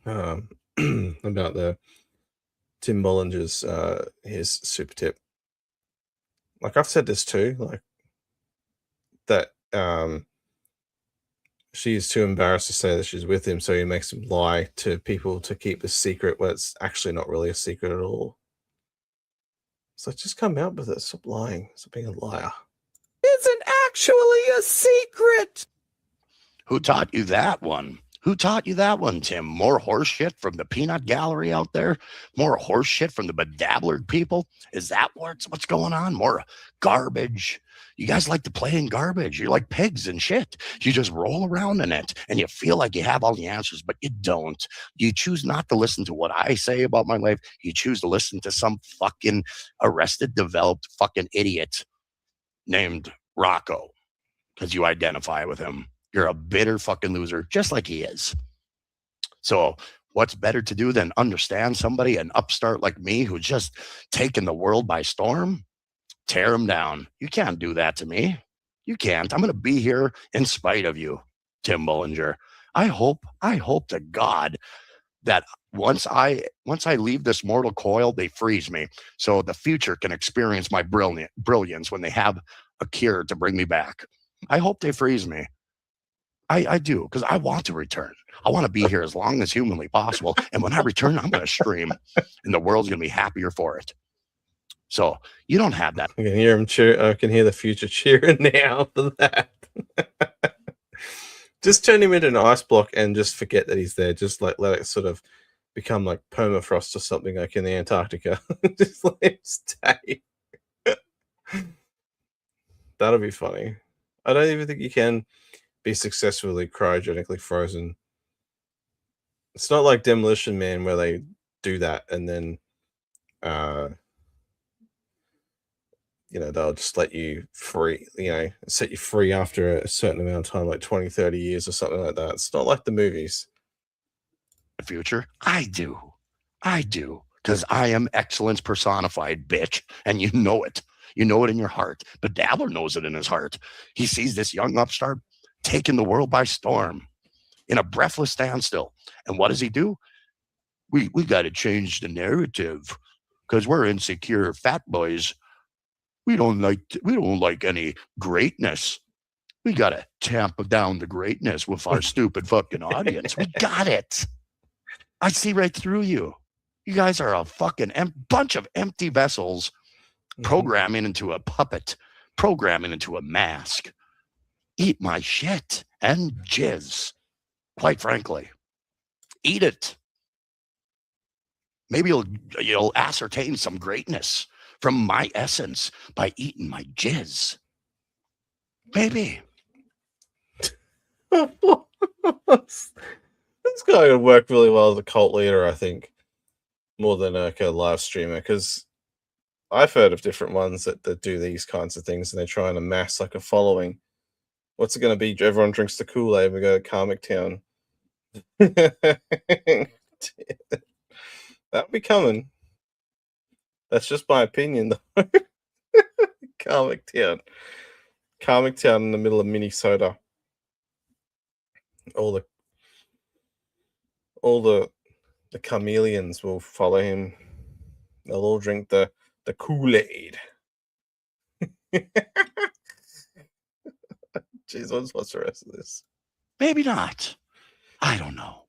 about the Tim Bollinger's his super tip. Like, I've said this too, like that she is too embarrassed to say that she's with him, so he makes him lie to people to keep the secret when it's actually not really a secret at all. So just come out with it. Stop lying. Stop being a liar. Isn't actually a secret. Who taught you that one? Who taught you that one, Tim? More horse shit from the peanut gallery out there? More horse shit from the bedabbler people? Is that what's going on? More garbage? You guys like to play in garbage. You're like pigs and shit. You just roll around in it and you feel like you have all the answers, but you don't. You choose not to listen to what I say about my life. You choose to listen to some fucking arrested, developed fucking idiot named Rocco because you identify with him. You're a bitter fucking loser, just like he is. So what's better to do than understand somebody, an upstart like me who's just taken the world by storm? Tear him down. You can't do that to me. You can't. I'm going to be here in spite of you, Tim Bullinger. I hope to God that once I leave this mortal coil, they freeze me so the future can experience my brilliance when they have a cure to bring me back. I hope they freeze me. I do, because I want to return. I want to be here as long as humanly possible. And when I return, I'm going to stream, and the world's going to be happier for it. So you don't have that. I can hear him cheer. I can hear the future cheering now for that. Just turn him into an ice block and just forget that he's there. Just like let it sort of become like permafrost or something like in the Antarctica. Just let him stay. That'll be funny. I don't even think you can be successfully cryogenically frozen. It's not like Demolition Man where they do that and then they'll just let you free, set you free after a certain amount of time, like 20, 30 years or something like that. It's not like the movies. The future? I do. Because I am excellence personified, bitch. And you know it. You know it in your heart. But Dabbler knows it in his heart. He sees this young upstart taking the world by storm in a breathless standstill. And what does he do? We got to change the narrative because we're insecure fat boys. We don't like any greatness. We got to tamp down the greatness with our stupid fucking audience. We got it. I see right through you. You guys are a fucking bunch of empty vessels programming into a puppet, programming into a mask. Eat my shit and jizz, quite frankly. Eat it. Maybe you'll ascertain some greatness from my essence by eating my jizz. Maybe. This guy would work really well as a cult leader, I think, more than like a live streamer, because I've heard of different ones that do these kinds of things and they try and amass like a following. What's it going to be? Everyone drinks the Kool-Aid. We go to Karmic Town. That'll be coming. That's just my opinion, though. Karmic Town. Karmic Town in the middle of Minnesota. All the chameleons will follow him. They'll all drink the Kool-Aid. Jeez, what's the rest of this? Maybe not. I don't know.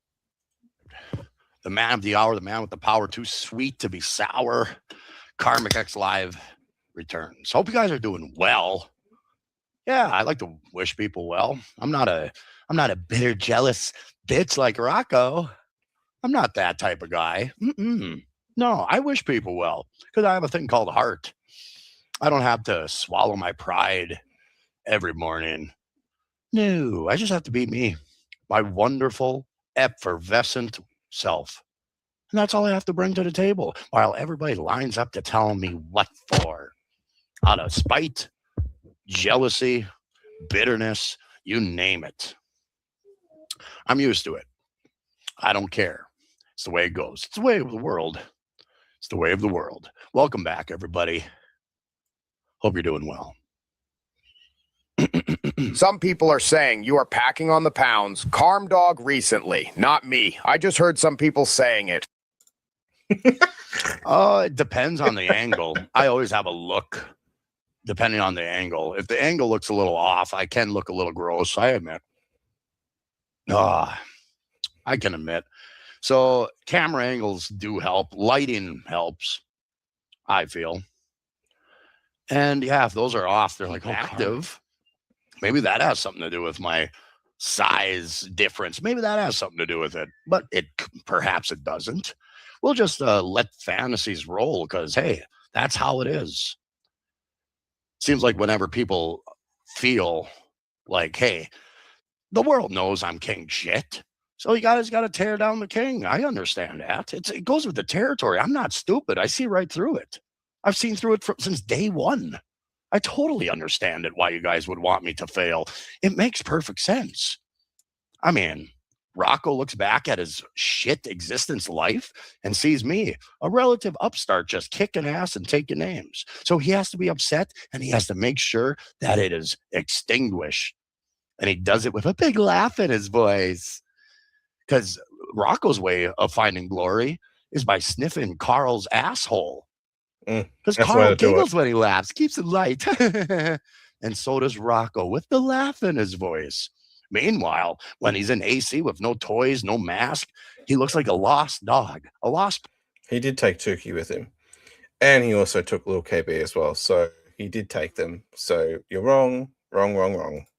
The man of the hour, the man with the power, too sweet to be sour. Karmic X Live returns. Hope you guys are doing well. Yeah, I like to wish people well. I'm not a bitter, jealous bitch like Rocco. I'm not that type of guy. No, I wish people well because I have a thing called heart. I don't have to swallow my pride every morning. No, I just have to be me, my wonderful, effervescent self. And that's all I have to bring to the table while everybody lines up to tell me what for. Out of spite, jealousy, bitterness, you name it. I'm used to it. I don't care. It's the way it goes. It's the way of the world. It's the way of the world. Welcome back, everybody. Hope you're doing well. Some people are saying you are packing on the pounds. Carm Dog recently, not me. I just heard some people saying it. It depends on the angle. I always have a look depending on the angle. If the angle looks a little off, I can look a little gross, I admit. I can admit. So camera angles do help. Lighting helps, I feel. And yeah, if those are off, they're like active. Maybe that has something to do with my size difference. Maybe that has something to do with it, but perhaps it doesn't. We'll just let fantasies roll because, hey, that's how it is. Seems like whenever people feel like, hey, the world knows I'm king shit, so you guys got to tear down the king. I understand that. It goes with the territory. I'm not stupid. I see right through it. I've seen through it since day one. I totally understand it, why you guys would want me to fail. It makes perfect sense. I mean, Rocco looks back at his shit existence life and sees me, a relative upstart, just kicking ass and taking names. So he has to be upset and he has to make sure that it is extinguished. And he does it with a big laugh in his voice. Because Rocco's way of finding glory is by sniffing Carl's asshole. Because Carl giggles when he laughs, keeps it light. And so does Rocco with the laugh in his voice. Meanwhile, when he's in AC with no toys, no mask, he looks like a lost dog. A lost. He did take Tukey with him. And he also took Lil KB as well. So he did take them. So you're wrong.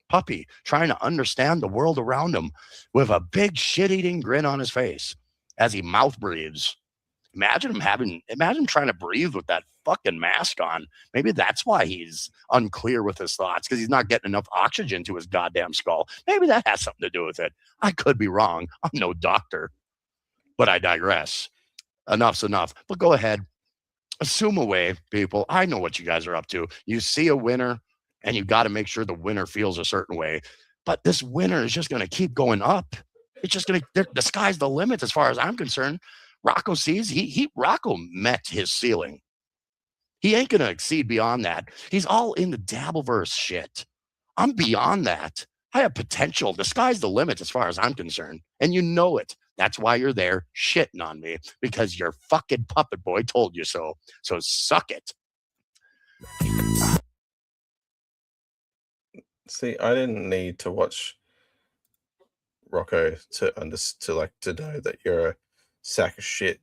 Puppy trying to understand the world around him with a big shit-eating grin on his face as he mouth breathes. Imagine trying to breathe with that fucking mask on. Maybe that's why he's unclear with his thoughts, because he's not getting enough oxygen to his goddamn skull. Maybe that has something to do with it. I could be wrong. I'm no doctor, but I digress. Enough's enough. But go ahead. Assume away, people. I know what you guys are up to. You see a winner, and you got to make sure the winner feels a certain way. But this winner is just going to keep going up. It's just going to, the sky's the limit as far as I'm concerned. Rocco sees, Rocco met his ceiling. He ain't going to exceed beyond that. He's all in the Dabbleverse shit. I'm beyond that. I have potential. The sky's the limit as far as I'm concerned. And you know it. That's why you're there shitting on me, because your fucking puppet boy told you so. So suck it. See, I didn't need to watch Rocco to know that you're a sack of shit.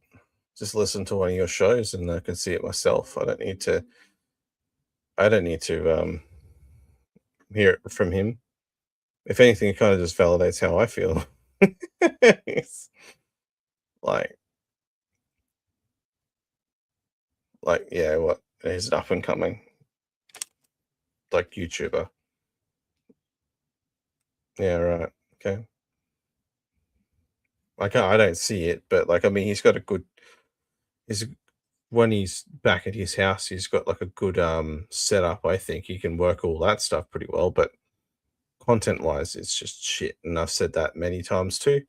Just listen to one of your shows and I can see it myself. I don't need to hear it from him. If anything, it kind of just validates how I feel. It's like yeah, what? He's an up and coming like YouTuber. Yeah, right. Okay. Like I don't see it, but like I mean, he's got a good. When he's back at his house, he's got like a good setup. I think he can work all that stuff pretty well, but content-wise, it's just shit. And I've said that many times too,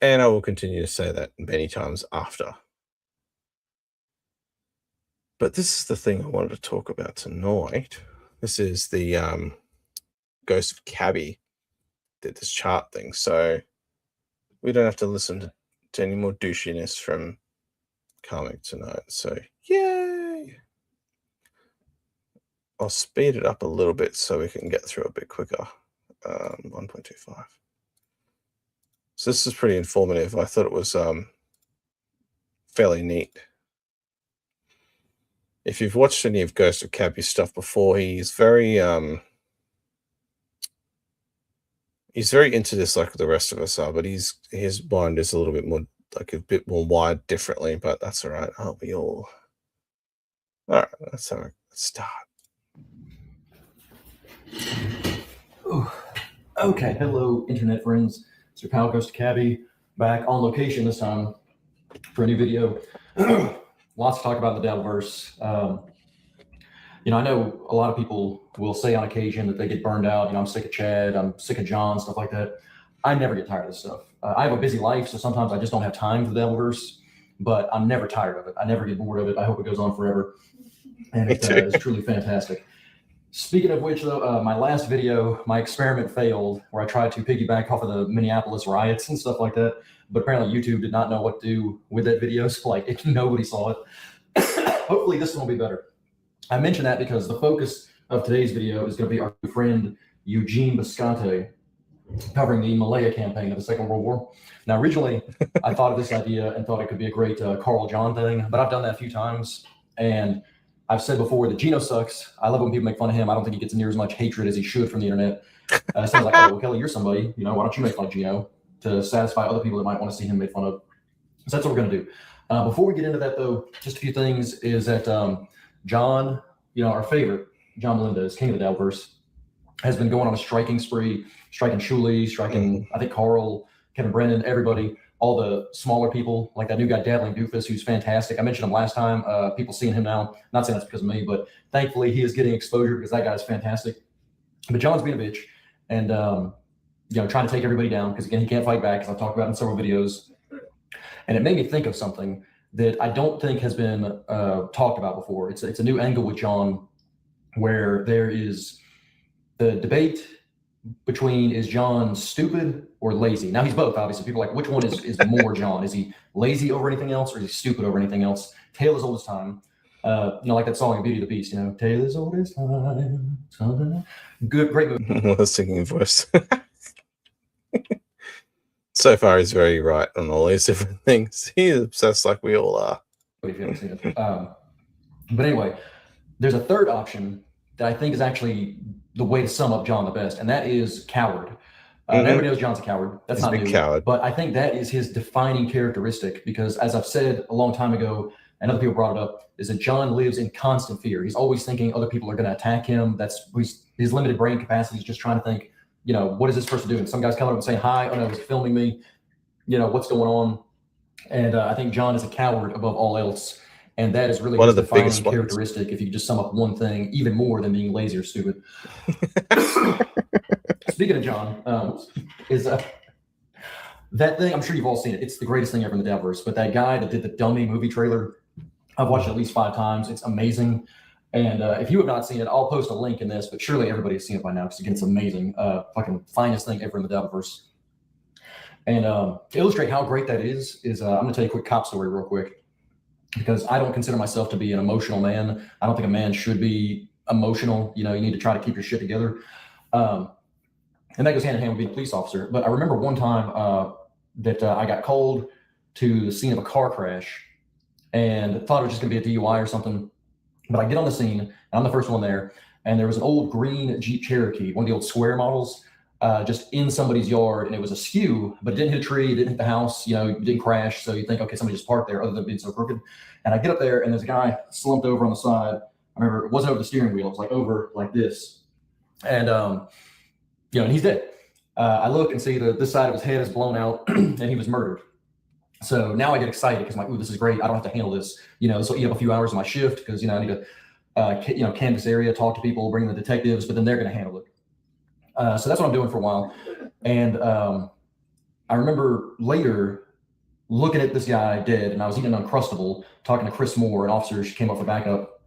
and I will continue to say that many times after. But this is the thing I wanted to talk about tonight. This is the Ghost of Cabbie did this chart thing, so we don't have to listen to any more douchiness from Comic tonight. So yay! I'll speed it up a little bit so we can get through a bit quicker. 1.25. So this is pretty informative. I thought it was fairly neat. If you've watched any of Ghost of Cabbie stuff before, he's very into this like the rest of us are, but his mind is a little bit more like a bit more wired differently, but that's all right. Aren't we all? All right, let's start. Ooh. Okay, hello, internet friends. It's your pal Ghost of Cabbie, back on location this time for a new video. Lots to talk about in the Dabbleverse. I know a lot of people will say on occasion that they get burned out. I'm sick of Chad, I'm sick of John, stuff like that. I never get tired of this stuff. I have a busy life, so sometimes I just don't have time for the Dabbleverse, but I'm never tired of it. I never get bored of it. I hope it goes on forever. And it is truly fantastic. Speaking of which, though, my last video, my experiment failed, where I tried to piggyback off of the Minneapolis riots and stuff like that. But apparently YouTube did not know what to do with that video, so nobody saw it. Hopefully this one will be better. I mention that because the focus of today's video is going to be our friend Eugene Biscante, covering the Malaya campaign of the Second World War. Now, originally, I thought of this idea and thought it could be a great Carl John thing, but I've done that a few times, and I've said before that Gino sucks. I love when people make fun of him. I don't think he gets near as much hatred as he should from the internet. So I was like, oh, well, Kelly, you're somebody. Why don't you make fun of Gino to satisfy other people that might want to see him made fun of? So that's what we're going to do. Before we get into that, though, just a few things is that John, our favorite, John Melendez, king of the Dabbleverse, has been going on a striking spree, striking Shuley, striking, I think, Carl, Kevin Brennan, everybody, all the smaller people, like that new guy, Dabbling Doofus, who's fantastic. I mentioned him last time. People seeing him now, not saying that's because of me, but thankfully he is getting exposure because that guy's fantastic. But John's being a bitch. And, trying to take everybody down because, again, he can't fight back, as I've talked about in several videos. And it made me think of something that I don't think has been talked about before. It's a new angle with John, where there is the debate between, is John stupid or lazy? Now, he's both, obviously. People are like, which one is more John? Is he lazy over anything else, or is he stupid over anything else? Tale as old as time. Like that song in Beauty and the Beast, Tale as old as time. Good, great movie. What a singing voice. So far, he's very right on all these different things. He's obsessed like we all are. If you haven't seen it. But anyway, there's a third option that I think is actually the way to sum up John the best, and that is coward. Everybody knows John's a coward. That's He's not a big new. coward. But I think that is his defining characteristic because, as I've said a long time ago, and other people brought it up, is that John lives in constant fear. He's always thinking other people are going to attack him. That's his limited brain capacity is just trying to think, what is this person doing? Some guy's coming up and saying, hi, oh no, he's filming me. What's going on? And I think John is a coward above all else. And that is really one his of the defining biggest characteristic, if you could just sum up one thing, even more than being lazy or stupid. Speaking of John, is that thing, I'm sure you've all seen it. It's the greatest thing ever in the Dabbleverse. But that guy that did the Dummy movie trailer, I've watched it at least 5 times. It's amazing. And if you have not seen it, I'll post a link in this, but surely everybody has seen it by now because, again, it's amazing. Fucking finest thing ever in the Dabbleverse. And to illustrate how great that is I'm going to tell you a quick cop story real quick because I don't consider myself to be an emotional man. I don't think a man should be emotional. You need to try to keep your shit together. And that goes hand in hand with being a police officer. But I remember one time that I got called to the scene of a car crash and thought it was just going to be a DUI or something. But I get on the scene, and I'm the first one there, and there was an old green Jeep Cherokee, one of the old square models, just in somebody's yard, and it was askew, but it didn't hit a tree, it didn't hit the house, it didn't crash, so you think, okay, somebody just parked there, other than being so crooked. And I get up there, and there's a guy slumped over on the side. I remember it wasn't over the steering wheel, it was like over like this. And, and he's dead. I look and see this side of his head is blown out, and he was murdered. So now I get excited because I'm like, ooh, this is great. I don't have to handle this. This will eat up a few hours of my shift because, I need to, canvass area, talk to people, bring the detectives, but then they're going to handle it. So that's what I'm doing for a while. And I remember later looking at this guy dead, and I was eating an Uncrustable, talking to Chris Moore, an officer. She came up for backup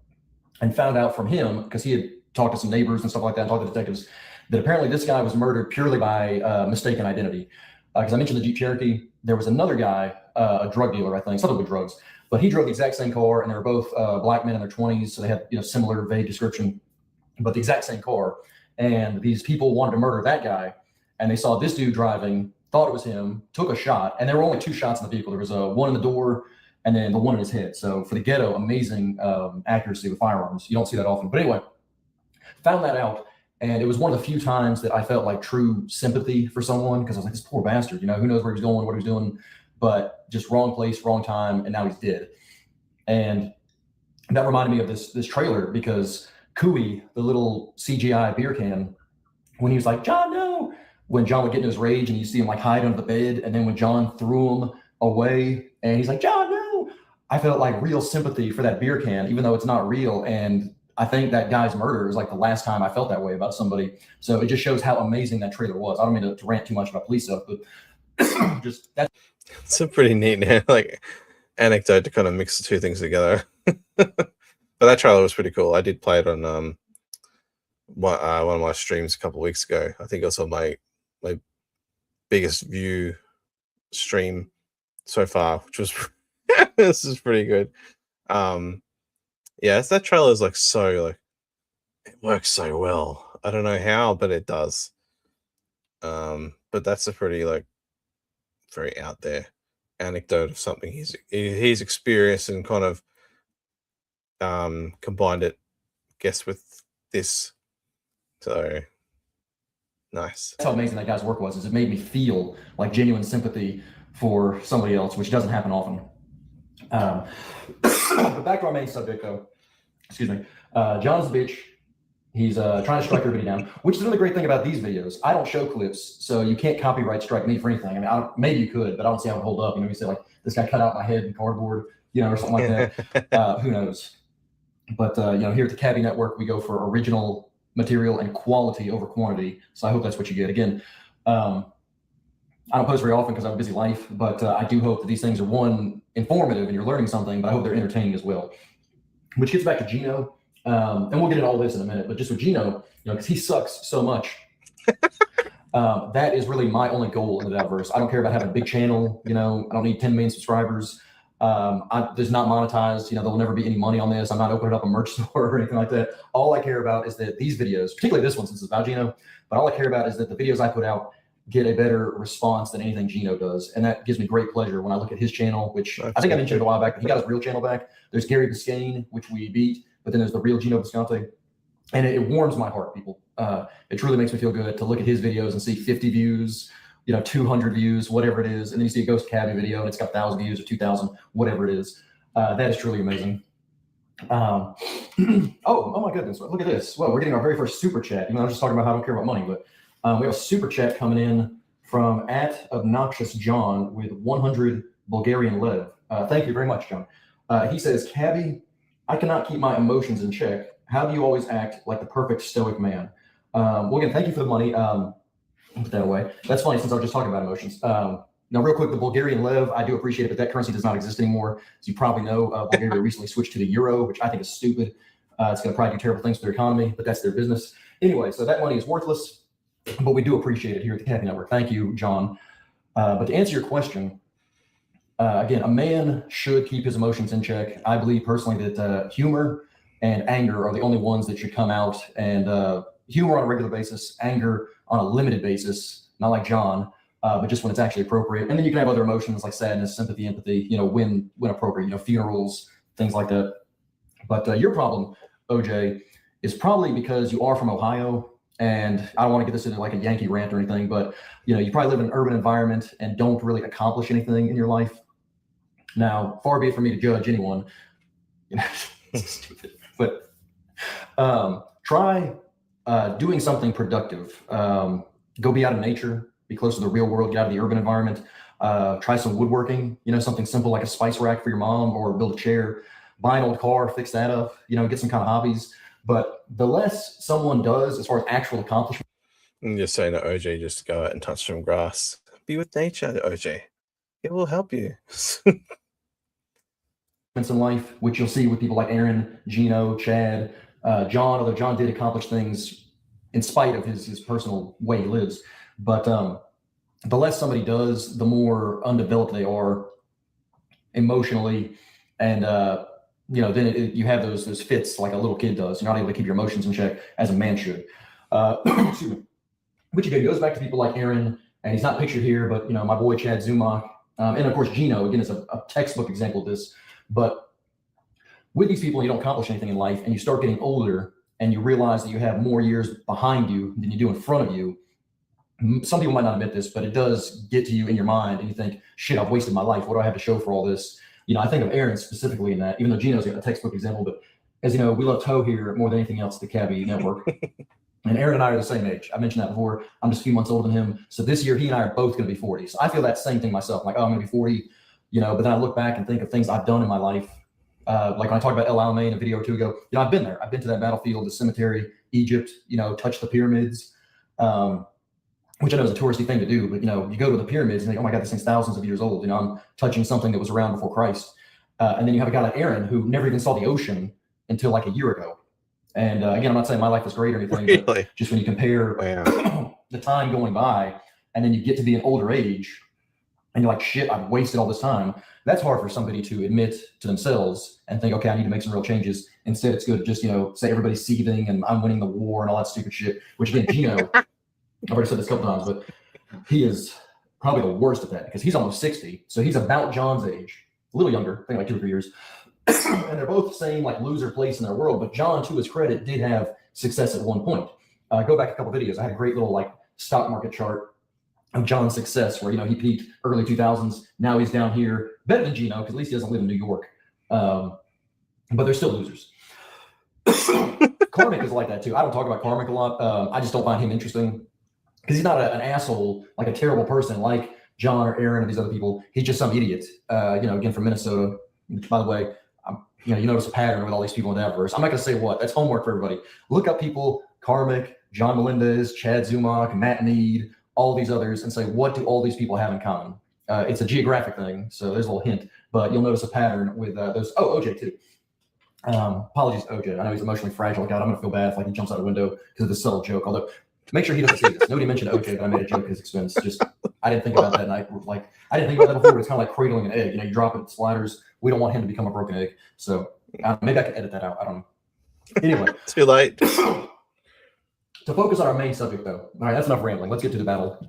and found out from him, because he had talked to some neighbors and stuff like that, and talked to detectives, that apparently this guy was murdered purely by mistaken identity. Because I mentioned the Jeep Cherokee. There was another guy, a drug dealer, I think, something with drugs, but he drove the exact same car, and they were both black men in their 20s, so they had similar vague description, but the exact same car. And these people wanted to murder that guy, and they saw this dude driving, thought it was him, took a shot, and there were only 2 shots in the vehicle. There was one in the door, and then the one in his head. So for the ghetto, amazing accuracy with firearms. You don't see that often. But anyway, found that out. And it was one of the few times that I felt like true sympathy for someone, because I was like, this poor bastard, who knows where he's going, what he was doing, but just wrong place, wrong time, and now he's dead. And that reminded me of this trailer, because Cooey, the little CGI beer can, when he was like, John, no, when John would get into his rage and you see him like hide under the bed, and then when John threw him away and he's like, John, no, I felt like real sympathy for that beer can, even though it's not real. And I think that guy's murder is like the last time I felt that way about somebody. So it just shows how amazing that trailer was. I don't mean to rant too much about police stuff, but just that. It's a pretty neat anecdote to kind of mix the two things together. But that trailer was pretty cool. I did play it on one of my streams a couple of weeks ago. I think it was on my biggest view stream so far, which was this is pretty good. Yeah, that trailer is it works so well. I don't know how, but it does. But that's a pretty very out there anecdote of something he's experienced and kind of combined it, I guess, with this. So nice. That's how amazing that guy's work was. Is it made me feel like genuine sympathy for somebody else, which doesn't happen often. But back to our main subject, though. Excuse me. John's a bitch. He's trying to strike everybody down, which is another great thing about these videos. I don't show clips, so you can't copyright strike me for anything. I mean, maybe you could, but I don't see how it would hold up. You say this guy cut out my head in cardboard, or something like that. Who knows? But here at the Cabbie Network, we go for original material and quality over quantity. So I hope that's what you get. Again, I don't post very often because I have a busy life, but I do hope that these things are, one, informative and you're learning something, but I hope they're entertaining as well. Which gets back to Gino, and we'll get into all this in a minute, but just with Gino, because he sucks so much, that is really my only goal in the Dabbleverse. I don't care about having a big channel, I don't need 10 million subscribers. There's not monetized, there'll never be any money on this. I'm not opening up a merch store or anything like that. All I care about is that these videos, particularly this one since it's about Gino, but all I care about is that the videos I put out get a better response than anything Gino does. And that gives me great pleasure when I look at his channel, which I think I mentioned a while back, but he got his real channel back. There's Gary Biscayne, which we beat, but then there's the real Gino Bisconte. And it warms my heart, people. It truly makes me feel good to look at his videos and see 50 views, 200 views, whatever it is. And then you see a Ghost of Cabbie video and it's got 1,000 views or 2,000, whatever it is. That is truly amazing. Oh my goodness. Look at this. Well, we're getting our very first super chat. I was just talking about how I don't care about money, but we have a super chat coming in from @obnoxiousJohn with 100 Bulgarian lev. Thank you very much, John. He says, Cabbie, I cannot keep my emotions in check. How do you always act like the perfect stoic man? Well, again, thank you for the money. I'll put that away. That's funny since I was just talking about emotions. Now, real quick, the Bulgarian lev, I do appreciate it, but that currency does not exist anymore. As you probably know, Bulgaria recently switched to the euro, which I think is stupid. It's going to probably do terrible things for their economy, but that's their business. Anyway, so that money is worthless. But we do appreciate it here at the Cabbie Network. Thank you, John. But to answer your question, again, a man should keep his emotions in check. I believe personally that humor and anger are the only ones that should come out. And humor on a regular basis, anger on a limited basis, not like John, but just when it's actually appropriate. And then you can have other emotions like sadness, sympathy, empathy, when appropriate, funerals, things like that. But your problem, OJ, is probably because you are from Ohio. And I don't want to get this into like a Yankee rant or anything, but you probably live in an urban environment and don't really accomplish anything in your life. Now, far be it for me to judge anyone, stupid, but try doing something productive. Go be out in nature, be close to the real world, get out of the urban environment. Try some woodworking, something simple like a spice rack for your mom, or build a chair, buy an old car, fix that up, get some kind of hobbies. But the less someone does as far as actual accomplishment. I'm just saying that OJ, just go out and touch some grass. Be with nature, OJ. It will help you. In life, which you'll see with people like Aaron, Gino, Chad, John, although John did accomplish things in spite of his personal way he lives. But the less somebody does, the more undeveloped they are emotionally. And, then you have those fits like a little kid does. You're not able to keep your emotions in check as a man should. Excuse me. Which again goes back to people like Aaron, and he's not pictured here, but my boy Chad Zumach, and of course Gino, again, is a textbook example of this. But with these people, you don't accomplish anything in life, and you start getting older, and you realize that you have more years behind you than you do in front of you. Some people might not admit this, but it does get to you in your mind, and you think, shit, I've wasted my life. What do I have to show for all this? I think of Aaron specifically in that, even though Gino's got a textbook example, but as you know, we love Toe here more than anything else at the Cabbie Network. And Aaron and I are the same age. I mentioned that before. I'm just a few months older than him. So this year, he and I are both going to be 40. So I feel that same thing myself. I'm like, oh, I'm going to be 40, but then I look back and think of things I've done in my life. Like when I talked about El Alamein a video or two ago, I've been there. I've been to that battlefield, the cemetery, Egypt, touched the pyramids, which I know is a touristy thing to do, but you go to the pyramids and think, oh my God, this thing's thousands of years old. I'm touching something that was around before Christ. And then you have a guy like Aaron who never even saw the ocean until like a year ago. And again, I'm not saying my life was great or anything, really? But just when you compare the time going by and then you get to be an older age and you're like, shit, I've wasted all this time. That's hard for somebody to admit to themselves and think, okay, I need to make some real changes. Instead, it's good to just, say everybody's seething and I'm winning the war and all that stupid shit, which again, Gino, I've already said this a couple times, but he is probably the worst at that because he's almost 60. So he's about John's age, a little younger, I think like 2 or 3 years. And they're both the same like loser place in their world. But John, to his credit, did have success at one point. Go back a couple videos. I had a great little like stock market chart of John's success where, he peaked early 2000s. Now he's down here, better than Gino, because at least he doesn't live in New York. But they're still losers. Karmic is like that too. I don't talk about Karmic a lot. I just don't find him interesting because he's not an asshole, like a terrible person like John or Aaron or these other people. He's just some idiot, again, from Minnesota. By the way, you notice a pattern with all these people in Dabbleverse. I'm not going to say what. That's homework for everybody. Look up people, Karmic, John Melendez, Chad Zumach, Matt Need, all these others and say, what do all these people have in common? It's a geographic thing, so there's a little hint, but you'll notice a pattern with those. Oh, OJ too. Apologies to OJ. I know he's emotionally fragile. God, I'm gonna feel bad if like he jumps out a window because of the subtle joke. Although, make sure he doesn't see this. Nobody mentioned OJ, but I made a joke at his expense. Just I didn't think about that, and I didn't think about that before. But it's kind of like cradling an egg. You know, you drop it in sliders. We don't want him to become a broken egg. So maybe I can edit that out. I don't know. Anyway, too late. To focus on our main subject, though. All right, that's enough rambling. Let's get to the battle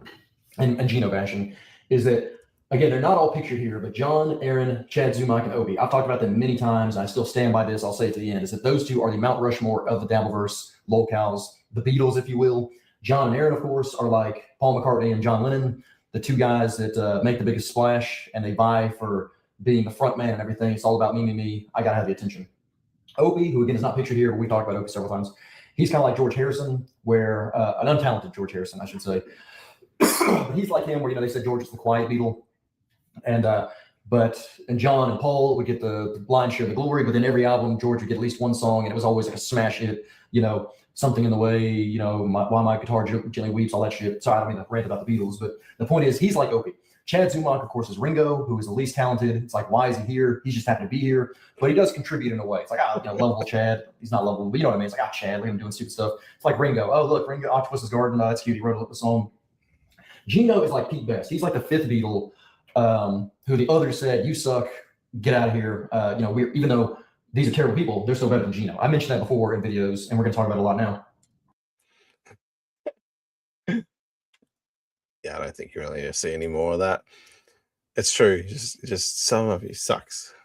and Geno bashing. Is that again? They're not all pictured here, but John, Aaron, Chad Zumock, and Obi. I've talked about them many times, and I still stand by this. I'll say it to the end. Is that those two are the Mount Rushmore of the Dabbleverse locales, the Beatles, if you will. John and Aaron, of course, are like Paul McCartney and John Lennon, the two guys that make the biggest splash, and they vie for being the front man and everything. It's all about me, me, me. I gotta have the attention. Obi, who again is not pictured here, but we talked about Obi several times. He's kind of like George Harrison, where an untalented George Harrison, I should say. But he's like him, where they said George is the quiet Beatle, and John and Paul would get the lion's share of the glory. But then every album, George would get at least one song, and it was always like a smash hit. Something in the way, why my guitar gently weeps, all that shit. Sorry, I don't mean to rant about the Beatles, but the point is, he's like Opie. Chad Zumock, of course, is Ringo, who is the least talented. It's like, why is he here? He's just happy to be here, but he does contribute in a way. It's like, lovable Chad. He's not lovable, but you know what I mean? It's like, Chad, look at him doing stupid stuff. It's like Ringo. Oh, look, Ringo, Octopus's Garden. Oh, that's cute. He wrote the song. Geno is like Pete Best. He's like the fifth Beatle, who the others said, you suck, get out of here. Even though these are terrible people, they're still better than Geno. I mentioned that before in videos, and we're going to talk about it a lot now. Yeah, I don't think you really need to see any more of that. It's true. Just some of you sucks.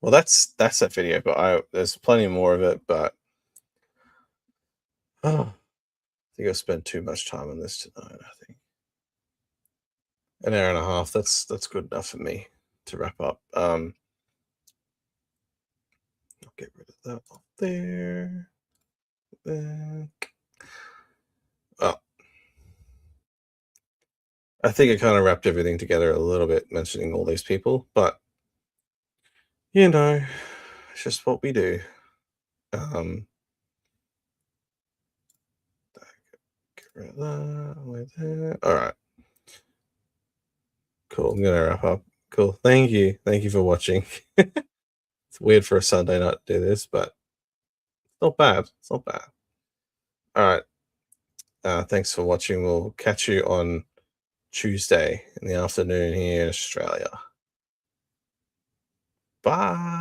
Well, that's that video, but there's plenty more of it. But I think I've spent too much time on this tonight. I think an hour and a half. That's good enough for me to wrap up. I'll get rid of that up there. I think I kind of wrapped everything together a little bit, mentioning all these people, but it's just what we do. Get rid of that with that. All right. Cool. I'm gonna wrap up. Cool. Thank you for watching. It's weird for a Sunday night to do this, but it's not bad. All right. Thanks for watching. We'll catch you on Tuesday in the afternoon here in Australia. Bye.